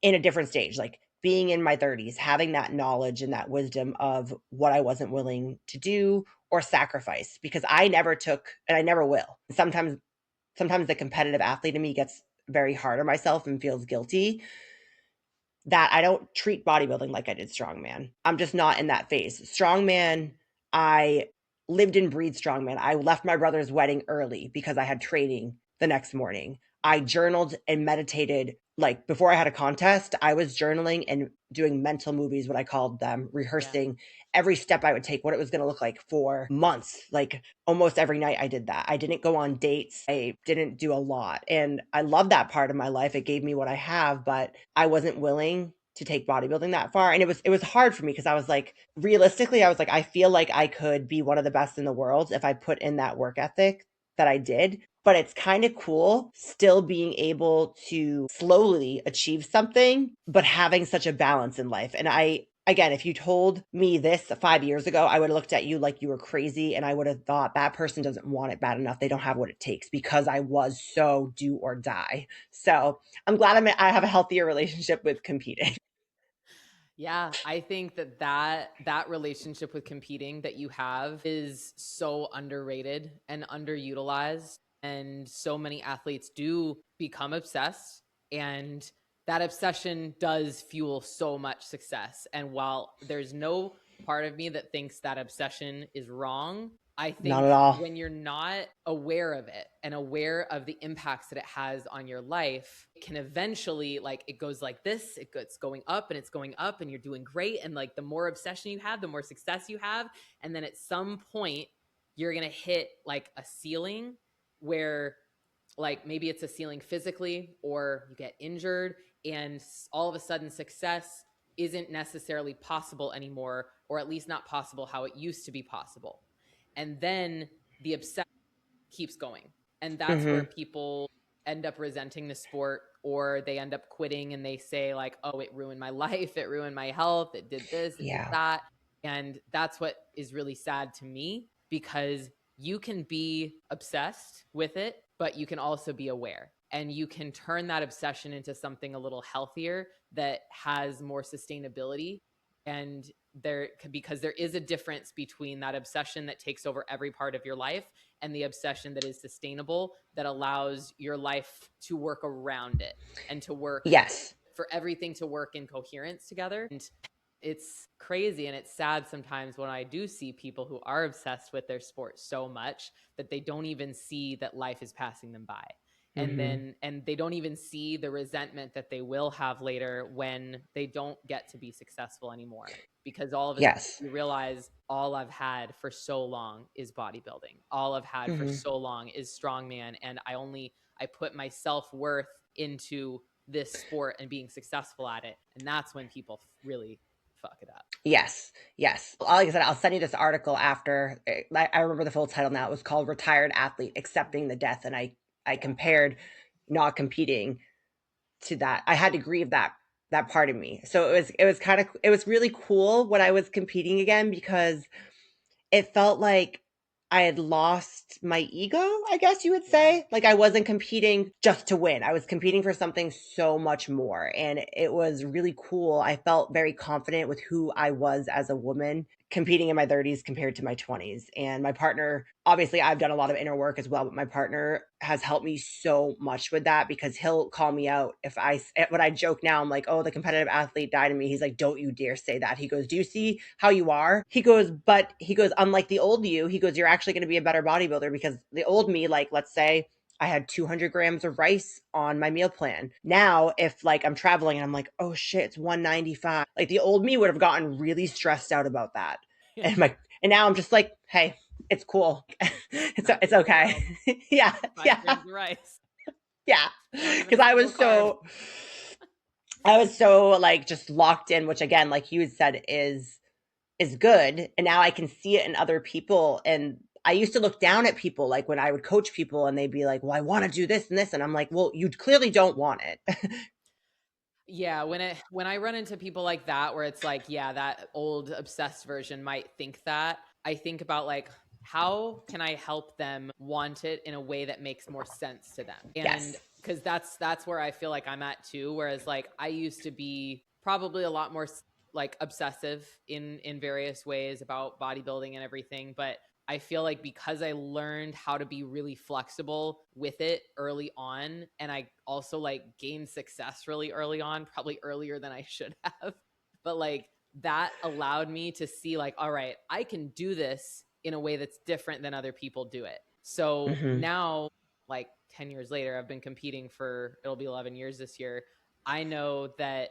in a different stage, like being in my 30s, having that knowledge and that wisdom of what I wasn't willing to do or sacrifice, because I never took, and I never will. Sometimes the competitive athlete in me gets very hard on myself and feels guilty, that I don't treat bodybuilding like I did strongman. I'm just not in that phase. Strongman, I lived and breathed strongman. I left my brother's wedding early because I had training the next morning. I journaled and meditated. Like before I had a contest, I was journaling and doing mental movies, what I called them, rehearsing every step I would take, what it was going to look like for months. Like almost every night I did that. I didn't go on dates. I didn't do a lot. And I love that part of my life. It gave me what I have, but I wasn't willing to take bodybuilding that far. And it was hard for me because I was like, realistically, I was like, I feel like I could be one of the best in the world if I put in that work ethic that I did. But it's kind of cool still being able to slowly achieve something, but having such a balance in life. And again, if you told me this 5 years ago, I would have looked at you like you were crazy. And I would have thought that person doesn't want it bad enough. They don't have what it takes, because I was so do or die. So I'm glad I have a healthier relationship with competing. Yeah, I think that relationship with competing that you have is so underrated and underutilized. And so many athletes do become obsessed, and that obsession does fuel so much success. And while there's no part of me that thinks that obsession is wrong, I Not think at all. when you're not aware of it and aware of the impacts that it has on your life, it can eventually, like, it goes like this, it's going up and it's going up and you're doing great. And like the more obsession you have, the more success you have. And then at some point, you're going to hit like a ceiling where, like, maybe it's a ceiling physically, or you get injured and all of a sudden success isn't necessarily possible anymore, or at least not possible how it used to be possible. And then the obsession keeps going. And that's where people end up resenting the sport, or they end up quitting and they say like, oh, it ruined my life, it ruined my health, it did this, it did that. And that's what is really sad to me, because you can be obsessed with it, but you can also be aware, and you can turn that obsession into something a little healthier that has more sustainability. And because there is a difference between that obsession that takes over every part of your life and the obsession that is sustainable, that allows your life to work around it and to work for everything to work in coherence together. And it's crazy and it's sad sometimes when I do see people who are obsessed with their sport so much that they don't even see that life is passing them by. And they don't even see the resentment that they will have later when they don't get to be successful anymore, because all of a sudden you realize, all I've had for so long is bodybuilding. All I've had for so long is strongman. And I put my self-worth into this sport and being successful at it. And that's when people really fuck it up. Yes. Like I said, I'll send you this article after. I remember the full title now. It was called Retired Athlete Accepting the Death. And I compared not competing to that. I had to grieve that part of me. So it was really cool when I was competing again, because it felt like I had lost my ego, I guess you would say. Like I wasn't competing just to win. I was competing for something so much more. And it was really cool. I felt very confident with who I was as a woman competing in my 30s compared to my 20s. And my partner, obviously I've done a lot of inner work as well, but my partner has helped me so much with that, because he'll call me out when I joke now, I'm like, oh, the competitive athlete died in me. He's like, don't you dare say that. He goes, do you see how you are? He goes, unlike the old you, he goes, you're actually going to be a better bodybuilder, because the old me, like, let's say I had 200 grams of rice on my meal plan. Now, if like I'm traveling and I'm like, oh shit, it's 195. Like the old me would have gotten really stressed out about that. And now I'm just like, hey, it's cool. it's okay. Yeah. Rice. Yeah. Because I was so like just locked in, which again, like you had said, is good. And now I can see it in other people. And I used to look down at people, like when I would coach people and they'd be like, well, I want to do this and this. And I'm like, well, you clearly don't want it. Yeah, when I run into people like that, where it's like, yeah, that old obsessed version might think that, I think about like, how can I help them want it in a way that makes more sense to them? And because that's where I feel like I'm at too. Whereas like I used to be probably a lot more like obsessive in various ways about bodybuilding and everything, but I feel like because I learned how to be really flexible with it early on, and I also like gained success really early on, probably earlier than I should have. But like that allowed me to see like, all right, I can do this in a way that's different than other people do it. So now, like 10 years later, I've been competing for, it'll be 11 years this year. I know that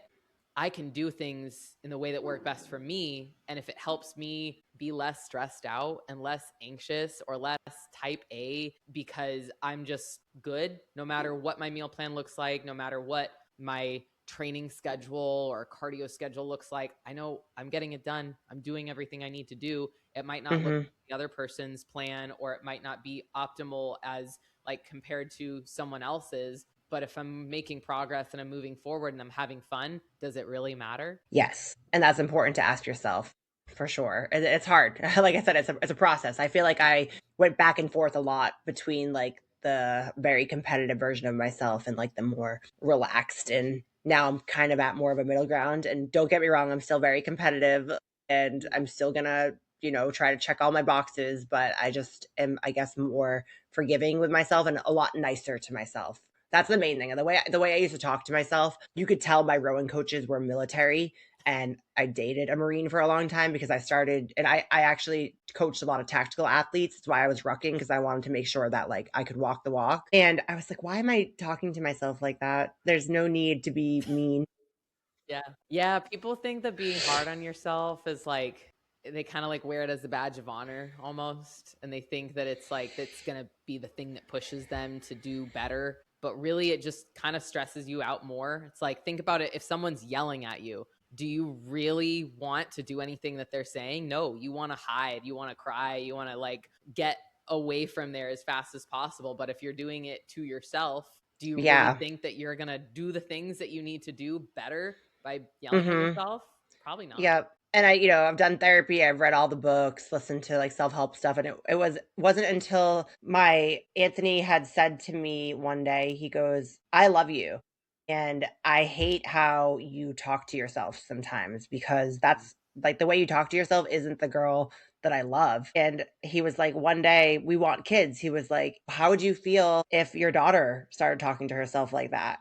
I can do things in the way that work best for me. And if it helps me be less stressed out and less anxious or less type A because I'm just good, no matter what my meal plan looks like, no matter what my training schedule or cardio schedule looks like, I know I'm getting it done. I'm doing everything I need to do. It might not look like the other person's plan, or it might not be optimal as like compared to someone else's. But if I'm making progress and I'm moving forward and I'm having fun, does it really matter? Yes. And that's important to ask yourself for sure. It's hard. Like I said, it's a process. I feel like I went back and forth a lot between like the very competitive version of myself and like the more relaxed. And now I'm kind of at more of a middle ground. And don't get me wrong, I'm still very competitive and I'm still gonna, try to check all my boxes, but I just am, I guess, more forgiving with myself and a lot nicer to myself. That's the main thing. And the way I used to talk to myself, you could tell my rowing coaches were military. And I dated a Marine for a long time because I started, and I actually coached a lot of tactical athletes. That's why I was rucking, because I wanted to make sure that like I could walk the walk. And I was like, why am I talking to myself like that? There's no need to be mean. Yeah. Yeah. People think that being hard on yourself is like, they kind of like wear it as a badge of honor almost. And they think that it's like, that's going to be the thing that pushes them to do better. But really, it just kind of stresses you out more. It's like, think about it. If someone's yelling at you, do you really want to do anything that they're saying? No, you want to hide, you want to cry, you want to like get away from there as fast as possible. But if you're doing it to yourself, do you really think that you're going to do the things that you need to do better by yelling at yourself? Probably not. Yep. And I've done therapy. I've read all the books, listened to like self-help stuff. And it wasn't until my Anthony had said to me one day, he goes, I love you. And I hate how you talk to yourself sometimes, because that's like the way you talk to yourself isn't the girl that I love. And he was like, one day we want kids. He was like, how would you feel if your daughter started talking to herself like that?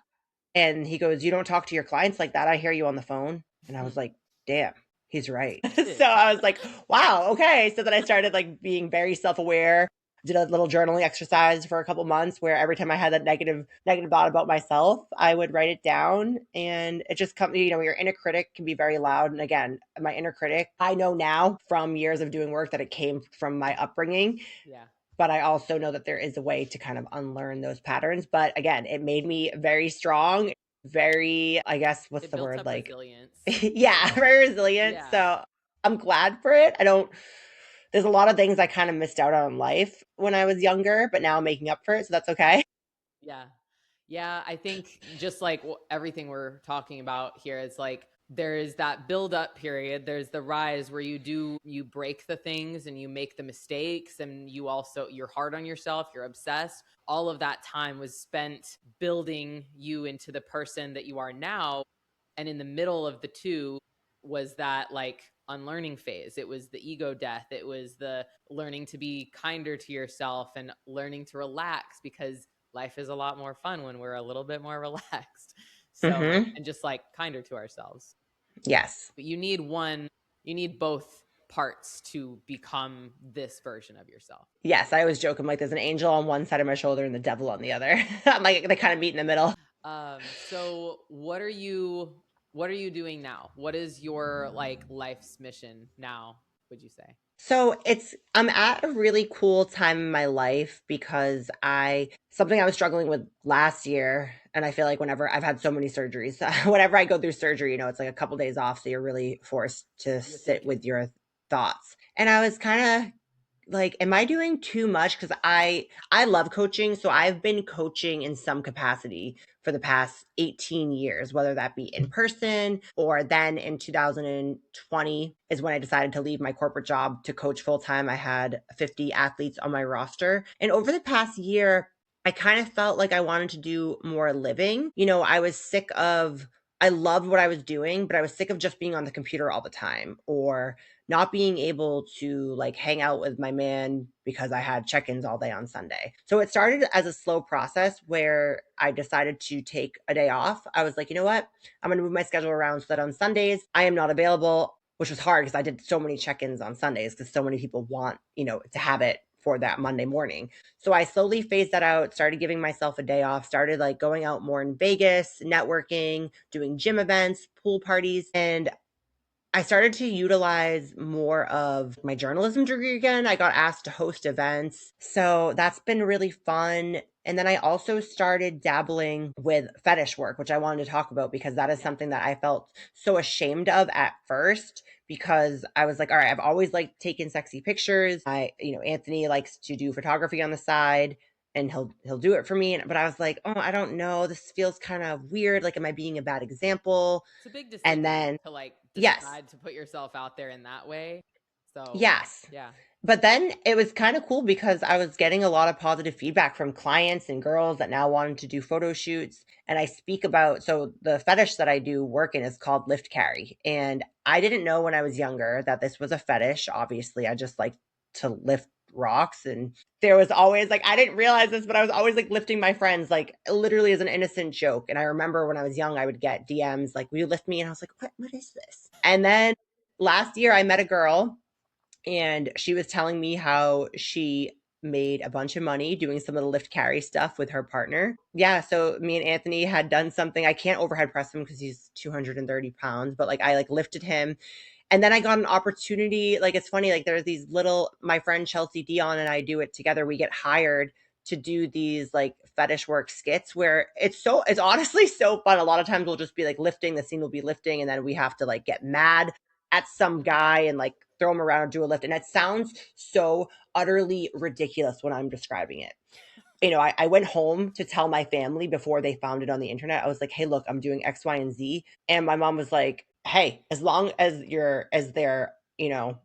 And he goes, you don't talk to your clients like that. I hear you on the phone. And I was like, damn, he's right. So I was like, wow, okay. So then I started like being very self-aware, did a little journaling exercise for a couple months where every time I had that negative thought about myself, I would write it down. And it just comes, your inner critic can be very loud. And again, my inner critic, I know now from years of doing work that it came from my upbringing. Yeah. But I also know that there is a way to kind of unlearn those patterns. But again, it made me very strong, very, I guess, what's It the built word? up Like, resilience. yeah, very resilient. Yeah. So I'm glad for it. There's a lot of things I kind of missed out on in life when I was younger, but now I'm making up for it. So that's okay. Yeah. Yeah. I think just like everything we're talking about here is like, there is that build up period. There's the rise where you break the things and you make the mistakes, and you're hard on yourself, you're obsessed. All of that time was spent building you into the person that you are now. And in the middle of the two was that like unlearning phase. It was the ego death. It was the learning to be kinder to yourself and learning to relax, because life is a lot more fun when we're a little bit more relaxed. So, and just like kinder to ourselves. Yes. But you need both parts to become this version of yourself. Yes. I always joke, I'm like, there's an angel on one side of my shoulder and the devil on the other. I'm like, they kind of meet in the middle. So what are you doing now? What is your like life's mission now, would you say? So I'm at a really cool time in my life because something I was struggling with last year. And I feel like whenever I've had so many surgeries, whenever I go through surgery, it's like a couple days off. So you're really forced to sit with your thoughts. And I was kind of like, am I doing too much? Because I love coaching. So I've been coaching in some capacity for the past 18 years, whether that be in person, or then in 2020 is when I decided to leave my corporate job to coach full time. I had 50 athletes on my roster. And over the past year, I kind of felt like I wanted to do more living. I was sick of I loved what I was doing, but I was sick of just being on the computer all the time or not being able to like hang out with my man because I had check-ins all day on Sunday. So it started as a slow process where I decided to take a day off. I was like, you know what? I'm going to move my schedule around so that on Sundays I am not available, which was hard because I did so many check-ins on Sundays because so many people want, to have it for that Monday morning. So I slowly phased that out, started giving myself a day off, started like going out more in Vegas, networking, doing gym events, pool parties, and I started to utilize more of my journalism degree again. I got asked to host events. So that's been really fun. And then I also started dabbling with fetish work, which I wanted to talk about because that is something that I felt so ashamed of at first because I was like, all right, I've always liked taking sexy pictures. Anthony likes to do photography on the side and he'll do it for me. But I was like, oh, I don't know. This feels kind of weird. Like, am I being a bad example? It's a big And decision then to like yes. decide to put yourself out there in that way. So, Yes. yeah. But then it was kind of cool because I was getting a lot of positive feedback from clients and girls that now wanted to do photo shoots. And I speak about, so the fetish that I do work in is called lift carry. And I didn't know when I was younger that this was a fetish. Obviously, I just like to lift rocks. And there was always like, I didn't realize this, but I was always like lifting my friends, like literally as an innocent joke. And I remember when I was young, I would get DMs like, will you lift me? And I was like, what is this? And then last year I met a girl and she was telling me how she made a bunch of money doing some of the lift carry stuff with her partner. Yeah, so me and Anthony had done something. I can't overhead press him because he's 230 pounds, but like I like lifted him. And then I got an opportunity. Like it's funny, like there's these little, my friend Chelsea Dion and I do it together. We get hired to do these like fetish work skits where it's honestly so fun. A lot of times we'll just be like lifting, the scene will be lifting, and then we have to like get mad at some guy and like throw him around and do a lift. And it sounds so utterly ridiculous when I'm describing it. I went home to tell my family before they found it on the internet. I was like, hey, look, I'm doing X, Y, and Z. And my mom was like, hey, as long as they're,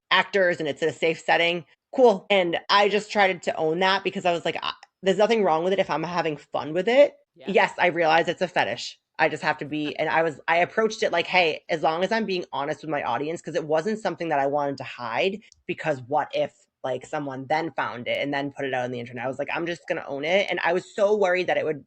actors and it's in a safe setting, cool. And I just tried to own that because I was like, there's nothing wrong with it if I'm having fun with it. Yeah. Yes, I realize it's a fetish. I just have to be, and I approached it like, hey, as long as I'm being honest with my audience, because it wasn't something that I wanted to hide, because what if like someone then found it and then put it out on the internet? I was like, I'm just going to own it. And I was so worried that it would,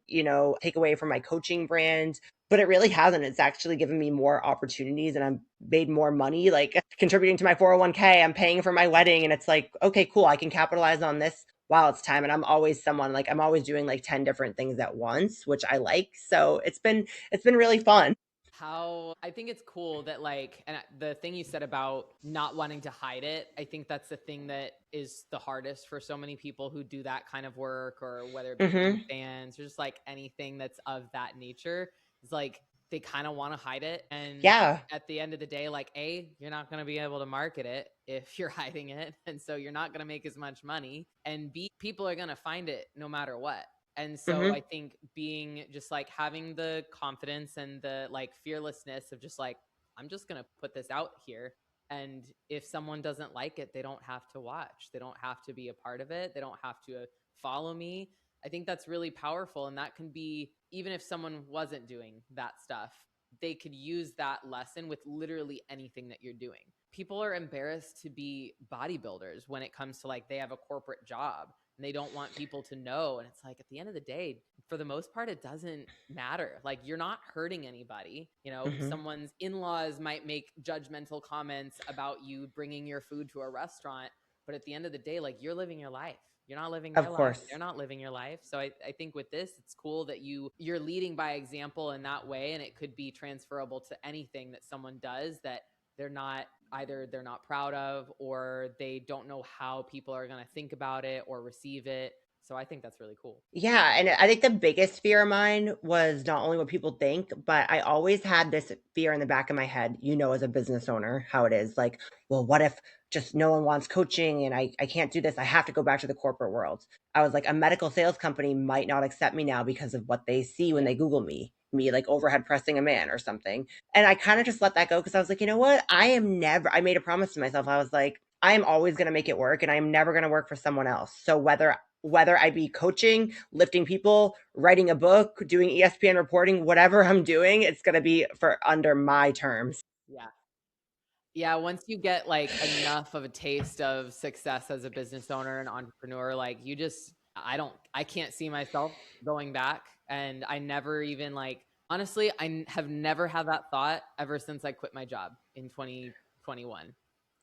take away from my coaching brand, but it really hasn't. It's actually given me more opportunities and I've made more money, like contributing to my 401k. I'm paying for my wedding. And it's like, okay, cool. I can capitalize on this while it's time. And I'm always someone like, I'm always doing like 10 different things at once, which I like. So it's been really fun. How I think it's cool that like, and the thing you said about not wanting to hide it, I think that's the thing that is the hardest for so many people who do that kind of work, or whether it be fans or just like anything that's of that nature. It's like they kind of want to hide it. And yeah, at the end of the day, like, A, you're not going to be able to market it if you're hiding it. And so you're not going to make as much money. And B, people are going to find it no matter what. And so I think being just like having the confidence and the like fearlessness of just like, I'm just going to put this out here. And if someone doesn't like it, they don't have to watch. They don't have to be a part of it. They don't have to follow me. I think that's really powerful. And that can be, even if someone wasn't doing that stuff, they could use that lesson with literally anything that you're doing. People are embarrassed to be bodybuilders when it comes to like, they have a corporate job and they don't want people to know. And it's like, at the end of the day, for the most part, it doesn't matter. Like, you're not hurting anybody. Someone's in-laws might make judgmental comments about you bringing your food to a restaurant, but at the end of the day, like, you're living your life. You're not living their life. They're not living your life. So I think with this, it's cool that you're leading by example in that way. And it could be transferable to anything that someone does that they're not proud of, or they don't know how people are going to think about it or receive it. So I think that's really cool. Yeah. And I think the biggest fear of mine was not only what people think, but I always had this fear in the back of my head, as a business owner, how it is like, well, what if just no one wants coaching and I can't do this? I have to go back to the corporate world. I was like, a medical sales company might not accept me now because of what they see when they Google me like overhead pressing a man or something. And I kind of just let that go because I was like, you know what? I made a promise to myself. I was like, I am always going to make it work and I'm never going to work for someone else. So whether whether I be coaching, lifting people, writing a book, doing ESPN reporting, whatever I'm doing, it's going to be for under my terms. Yeah. Yeah, once you get like enough of a taste of success as a business owner and entrepreneur, like I can't see myself going back. And I never even like, honestly, have never had that thought ever since I quit my job in 2021.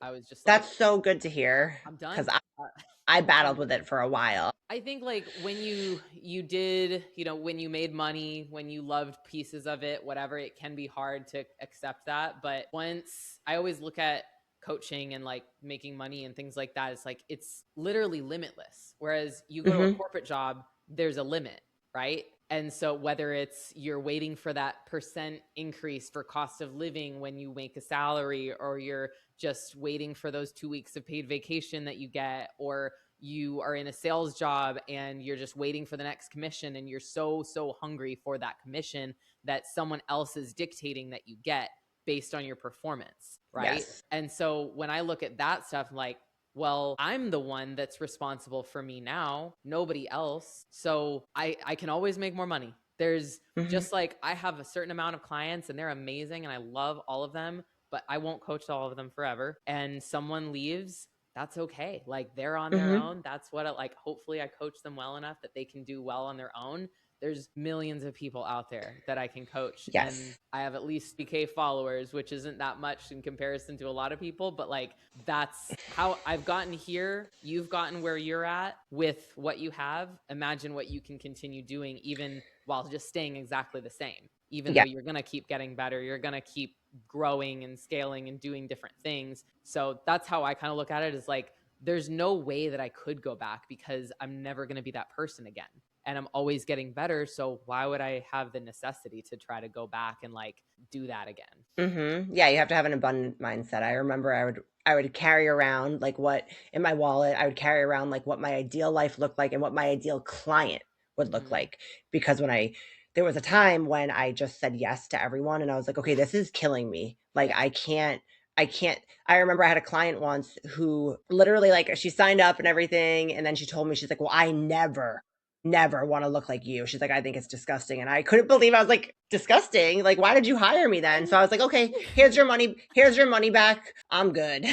I was just like, That's so good to hear I'm because done. I I'm battled done. with it for a while. I think like when you did, when you made money, when you loved pieces of it, whatever, it can be hard to accept that. But once I always look at coaching and like making money and things like that, it's like it's literally limitless. Whereas you go to a corporate job, there's a limit, right? And so whether it's you're waiting for that percent increase for cost of living when you make a salary, or you're just waiting for those 2 weeks of paid vacation that you get, or you are in a sales job and you're just waiting for the next commission, and you're so hungry for that commission that someone else is dictating that you get based on your performance, right? Yes. And so when I look at that stuff, I'm like, well, I'm the one that's responsible for me now, nobody else. So I can always make more money. There's just like, I have a certain amount of clients and they're amazing and I love all of them, but I won't coach all of them forever. And someone leaves, that's okay. Like they're on their own. That's what hopefully I coach them well enough that they can do well on their own. There's millions of people out there that I can coach. Yes. And I have at least 3K followers, which isn't that much in comparison to a lot of people, but like that's how I've gotten here. You've gotten where you're at with what you have. Imagine what you can continue doing even while just staying exactly the same. Even though you're going to keep getting better, you're going to keep growing and scaling and doing different things. So that's how I kind of look at it, is like, there's no way that I could go back because I'm never going to be that person again. And I'm always getting better. So why would I have the necessity to try to go back and like do that again? Yeah, you have to have an abundant mindset. I remember I would carry around like what in my wallet, I would carry around like what my ideal life looked like and what my ideal client would look like. Because there was a time when I just said yes to everyone and I was like, okay, this is killing me. Like I can't. I remember I had a client once who literally like she signed up and everything. And then she told me, she's like, well, I never want to look like you. She's like, I think it's disgusting. And I couldn't believe, I was like, disgusting? Like, why did you hire me then? So I was like, okay, here's your money back. I'm good.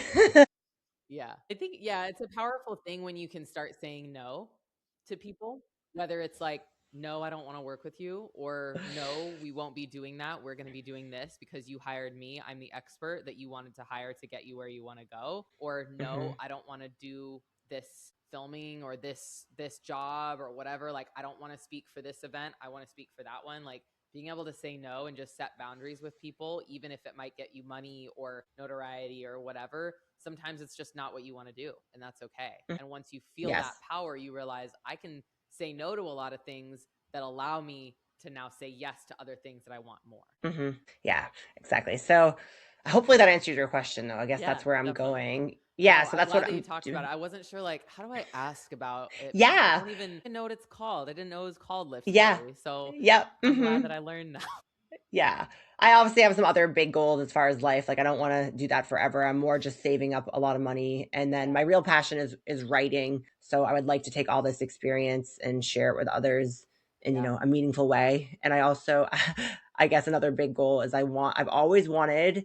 Yeah. I think, it's a powerful thing when you can start saying no to people, whether it's like, no, I don't want to work with you, or no, we won't be doing that. We're going to be doing this because you hired me. I'm the expert that you wanted to hire to get you where you want to go. Or no, I don't want to do this filming or this job or whatever. Like, I don't want to speak for this event. I want to speak for that one. Like, being able to say no and just set boundaries with people, even if it might get you money or notoriety or whatever, sometimes it's just not what you want to do, and that's okay. And once you feel that power, you realize I can say no to a lot of things that allow me to now say yes to other things that I want more. Yeah, exactly. So hopefully that answers your question though. I guess that's where I'm going. Yeah, so that's what you talked about it. I wasn't sure, like, how do I ask about it? Yeah. I don't even know what it's called. I didn't know it was called Lift. Yeah. Theory, so I'm glad that I learned now. Yeah. I obviously have some other big goals as far as life. Like I don't want to do that forever. I'm more just saving up a lot of money. And then my real passion is writing. So I would like to take all this experience and share it with others in, a meaningful way. And I also, I guess another big goal is I've always wanted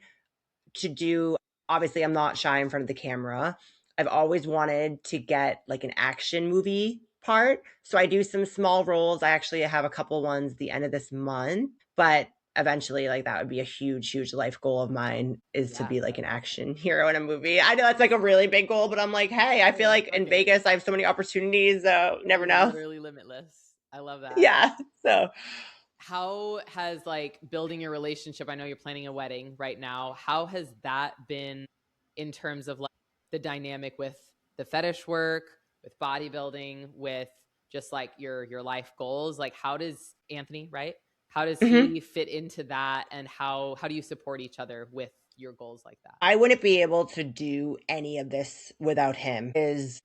to do, obviously I'm not shy in front of the camera. I've always wanted to get like an action movie part. So I do some small roles. I actually have a couple ones the end of this month, but eventually like that would be a huge life goal of mine, is to be like an action hero in a movie. I know that's like a really big goal, but I'm like, hey, I feel like in Vegas I have so many opportunities. Never know. Literally limitless. I love that. Yeah. So how has like building your relationship, I know you're planning a wedding right now, how has that been in terms of like the dynamic with the fetish work, with bodybuilding, with just like your life goals? Like, how does Anthony, right? How does he fit into that? And how do you support each other with your goals like that? I wouldn't be able to do any of this without him. And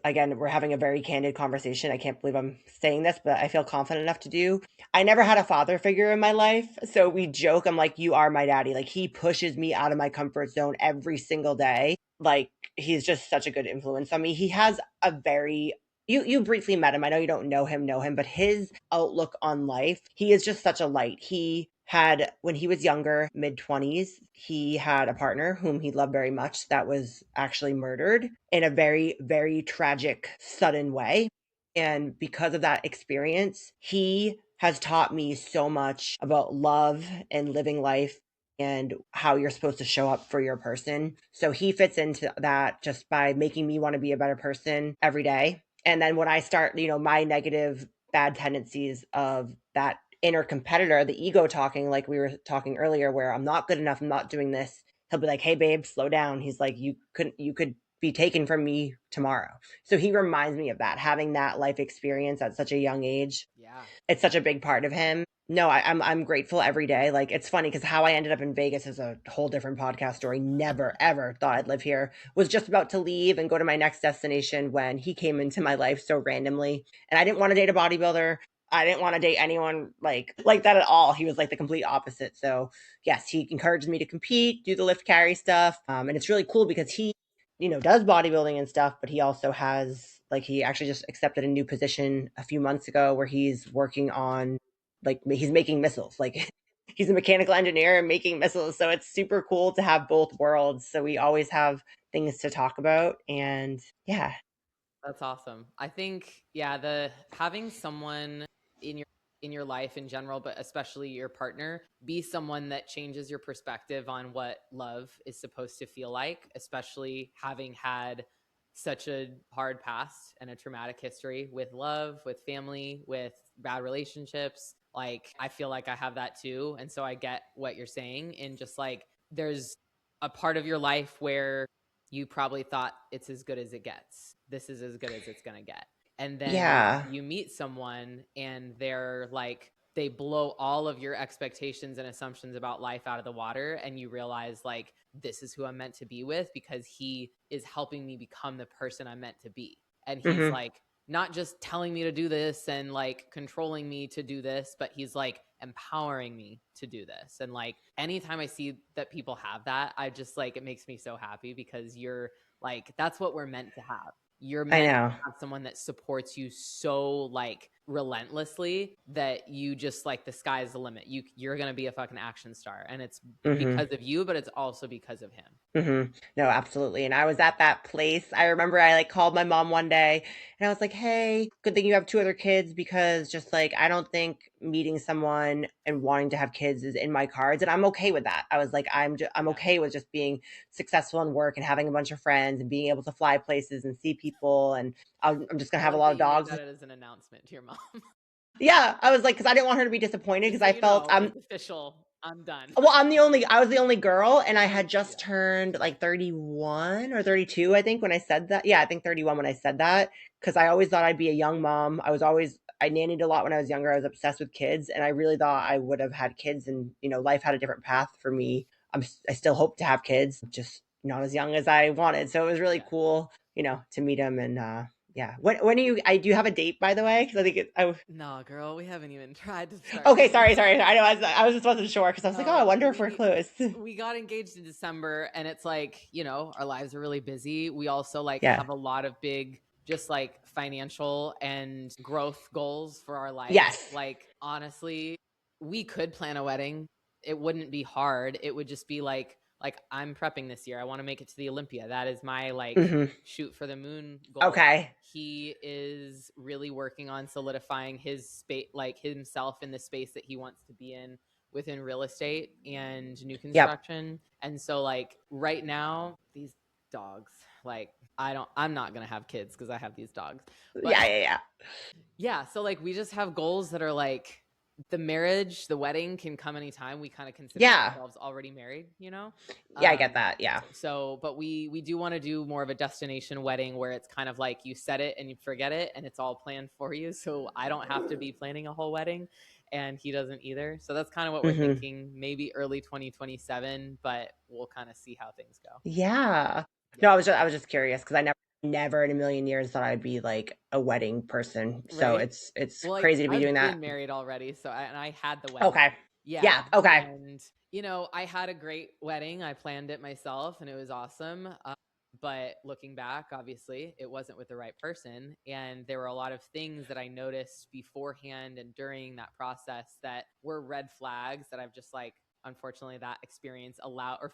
again, we're having a very candid conversation. I can't believe I'm saying this, but I feel confident enough to do. I never had a father figure in my life. So we joke, I'm like, you are my daddy. Like he pushes me out of my comfort zone every single day. Like he's just such a good influence on me. He has a very, You briefly met him. I know you don't know him, but his outlook on life, he is just such a light. He had, when he was younger, mid 20s, he had a partner whom he loved very much that was actually murdered in a very, very tragic, sudden way. And because of that experience, he has taught me so much about love and living life and how you're supposed to show up for your person. So he fits into that just by making me want to be a better person every day. And then when I start, my negative, bad tendencies of that inner competitor, the ego talking, like we were talking earlier, where I'm not good enough, I'm not doing this. He'll be like, "Hey babe, slow down." He's like, you could be taken from me tomorrow. So he reminds me of that, having that life experience at such a young age. Yeah. It's such a big part of him. No, I'm grateful every day. Like, it's funny because how I ended up in Vegas is a whole different podcast story. Never ever thought I'd live here. Was just about to leave and go to my next destination when he came into my life so randomly. And I didn't want to date a bodybuilder. I didn't want to date anyone like that at all. He was like the complete opposite. So yes, he encouraged me to compete, do the lift carry stuff. And it's really cool because he, does bodybuilding and stuff, but he also has, like, he actually just accepted a new position a few months ago where he's working on, like, he's making missiles. Like, he's a mechanical engineer and making missiles. So it's super cool to have both worlds. So we always have things to talk about. And yeah. That's awesome. I think, yeah, the having someone in your life in general, but especially your partner, be someone that changes your perspective on what love is supposed to feel like, especially having had such a hard past and a traumatic history with love, with family, with bad relationships. Like, I feel like I have that too. And so I get what you're saying. And just like, there's a part of your life where you probably thought it's as good as it gets. This is as good as it's going to get. And then Yeah. you meet someone and they're like, they blow all of your expectations and assumptions about life out of the water. And you realize, like, this is who I'm meant to be with because he is helping me become the person I'm meant to be. And he's like, not just telling me to do this and like controlling me to do this, but he's like empowering me to do this. And like, anytime I see that people have that, I just like, it makes me so happy because you're like, that's what we're meant to have. You're I meant know. to have someone that supports you so like relentlessly that you just like, the sky's the limit. You're going to be a fucking action star. And it's because of you, but it's also because of him. No, absolutely. And I was at that place. I remember I like called my mom one day and I was like, "Hey, good thing you have two other kids because just like, I don't think meeting someone and wanting to have kids is in my cards." And I'm okay with that. I was like, I'm okay with just being successful in work and having a bunch of friends and being able to fly places and see people. And I'm just going to have a lot of dogs. That as an announcement to your mom. Yeah. I was like, cause I didn't want her to be disappointed because I felt it's official. I'm done. Well, I was the only girl, and I had just turned like 31 or 32, I think, when I said that. Yeah, I think 31 when I said that, because I always thought I'd be a young mom. I nannied a lot when I was younger. I was obsessed with kids, and I really thought I would have had kids, and life had a different path for me. I still hope to have kids, just not as young as I wanted. So it was really cool, to meet him. And yeah. When are you? Do you have a date, by the way? Because I think No, girl, we haven't even tried to start. Okay, sorry. I know I was just wasn't sure because I was like, oh, I wonder if we're close. We got engaged in December, and it's like, our lives are really busy. We also like have a lot of big, just like financial and growth goals for our life. Yes. Like, honestly, we could plan a wedding. It wouldn't be hard. It would just be like I'm prepping this year. I want to make it to the Olympia. That is my like shoot for the moon goal. Okay. He is really working on solidifying his space, like himself in the space that he wants to be in within real estate and new construction. Yep. And so like right now, these dogs, like I'm not going to have kids because I have these dogs. But, yeah. Yeah. So like we just have goals that are like, the marriage, the wedding can come anytime. We kind of consider ourselves already married, Yeah, I get that. Yeah. So, but we do want to do more of a destination wedding where it's kind of like you set it and you forget it and it's all planned for you. So I don't have to be planning a whole wedding and he doesn't either. So that's kind of what we're thinking, maybe early 2027, but we'll kind of see how things go. Yeah. No, I was just curious because I never in a million years thought I'd be like a wedding person. So it's crazy to be doing that. I've been married already. So I had the wedding. Okay. Yeah. Okay. And I had a great wedding. I planned it myself and it was awesome. But looking back, obviously, it wasn't with the right person. And there were a lot of things that I noticed beforehand and during that process that were red flags that I've just like, unfortunately, that experience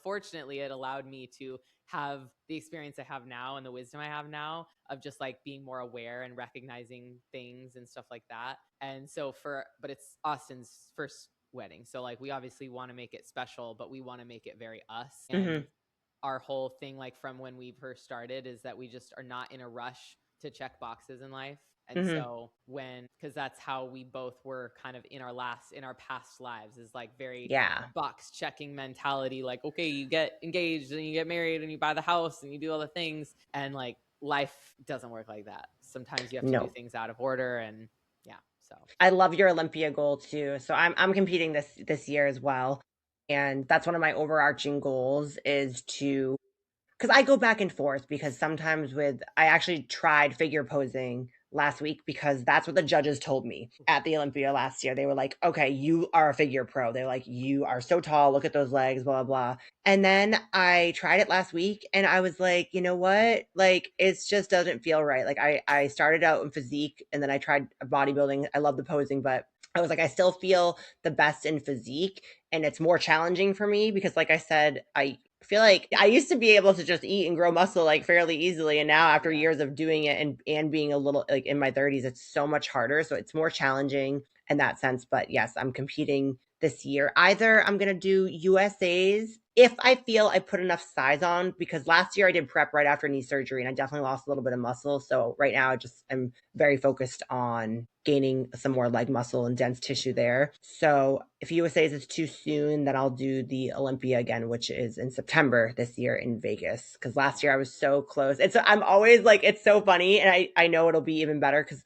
fortunately, it allowed me to have the experience I have now and the wisdom I have now of just like being more aware and recognizing things and stuff like that. And so but it's Austin's first wedding. So like, we obviously want to make it special, but we want to make it very us. And our whole thing, like from when we first started, is that we just are not in a rush to check boxes in life. And so because that's how we both were kind of in our past lives, is like very box checking mentality. Like, okay, you get engaged and you get married and you buy the house and you do all the things. And like life doesn't work like that. Sometimes you have to do things out of order. And so I love your Olympia goal too. So I'm competing this year as well. And that's one of my overarching goals is to, because I go back and forth because sometimes I actually tried figure posing last week because that's what the judges told me at the Olympia last year. They were like, okay, you are a figure pro. They're like, you are so tall. Look at those legs, blah, blah, blah. And then I tried it last week and I was like, you know what? Like, it just doesn't feel right. Like I started out in physique and then I tried bodybuilding. I love the posing, but I was like, I still feel the best in physique and it's more challenging for me because like I said, I feel like I used to be able to just eat and grow muscle like fairly easily. And now after years of doing it and being a little like in my 30s, it's so much harder. So it's more challenging in that sense. But yes, I'm competing this year. Either I'm going to do USA's if I feel I put enough size on, because last year I did prep right after knee surgery and I definitely lost a little bit of muscle. So right now I'm very focused on gaining some more leg muscle and dense tissue there. So if USA's is too soon, then I'll do the Olympia again, which is in September this year in Vegas. Because last year I was so close. I'm always like, it's so funny. And I know it'll be even better because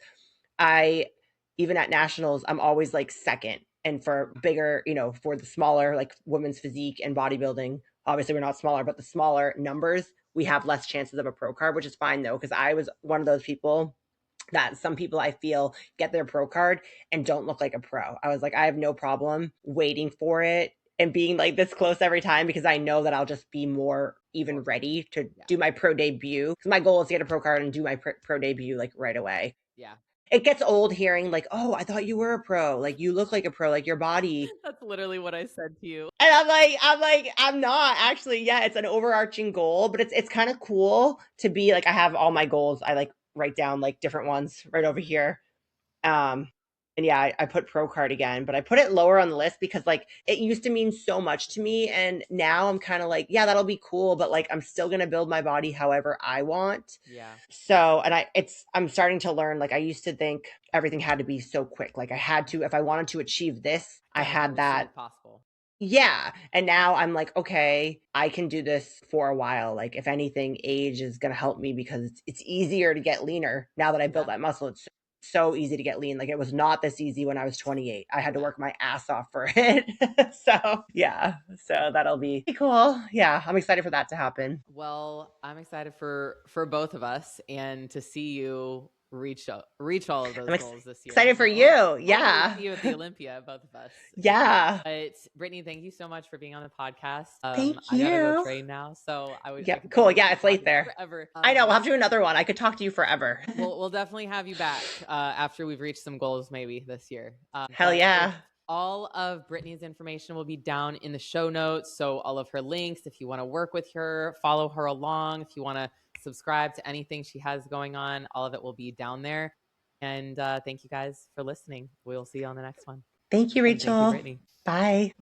even at nationals, I'm always like second. And for bigger, for the smaller, like women's physique and bodybuilding, obviously we're not smaller, but the smaller numbers, we have less chances of a pro card, which is fine though, because I was one of those people that some people I feel get their pro card and don't look like a pro. I was like, I have no problem waiting for it and being like this close every time because I know that I'll just be more even ready to do my pro debut. Because my goal is to get a pro card and do my pro debut like right away. Yeah. It gets old hearing like, oh, I thought you were a pro. Like you look like a pro, like your body. That's literally what I said to you. And I'm not actually. Yeah, it's an overarching goal, but it's kind of cool to be like, I have all my goals. I like write down like different ones right over here. And yeah, I put pro card again, but I put it lower on the list because like it used to mean so much to me. And now I'm kind of like, yeah, that'll be cool. But like, I'm still going to build my body however I want. Yeah. So, and I'm starting to learn, like I used to think everything had to be so quick. Like I had to, if I wanted to achieve this, I had that. Possible. Yeah. And now I'm like, okay, I can do this for a while. Like if anything, age is going to help me because it's easier to get leaner now that I built that muscle. It's so easy to get lean. Like it was not this easy when I was 28. I had to work my ass off for it. So yeah, so that'll be cool. Yeah, I'm excited for that to happen. Well, I'm excited for both of us and to see you reach all of those goals this year. Excited for you. Yeah. See you at the Olympia, both of us. Yeah. But Brittany, thank you so much for being on the podcast. Thank you. I gotta go train now, so I would. Yeah, cool. Yeah, it's late there. Forever. I know. We'll have to do another one. I could talk to you forever. We'll definitely have you back after we've reached some goals, maybe this year. Hell yeah. All of Brittany's information will be down in the show notes. So all of her links, if you want to work with her, follow her along, if you want to subscribe to anything she has going on, all of it will be down there. And thank you guys for listening. We'll see you on the next one. Thank you, Rachel. Thank you, Brittany. Bye.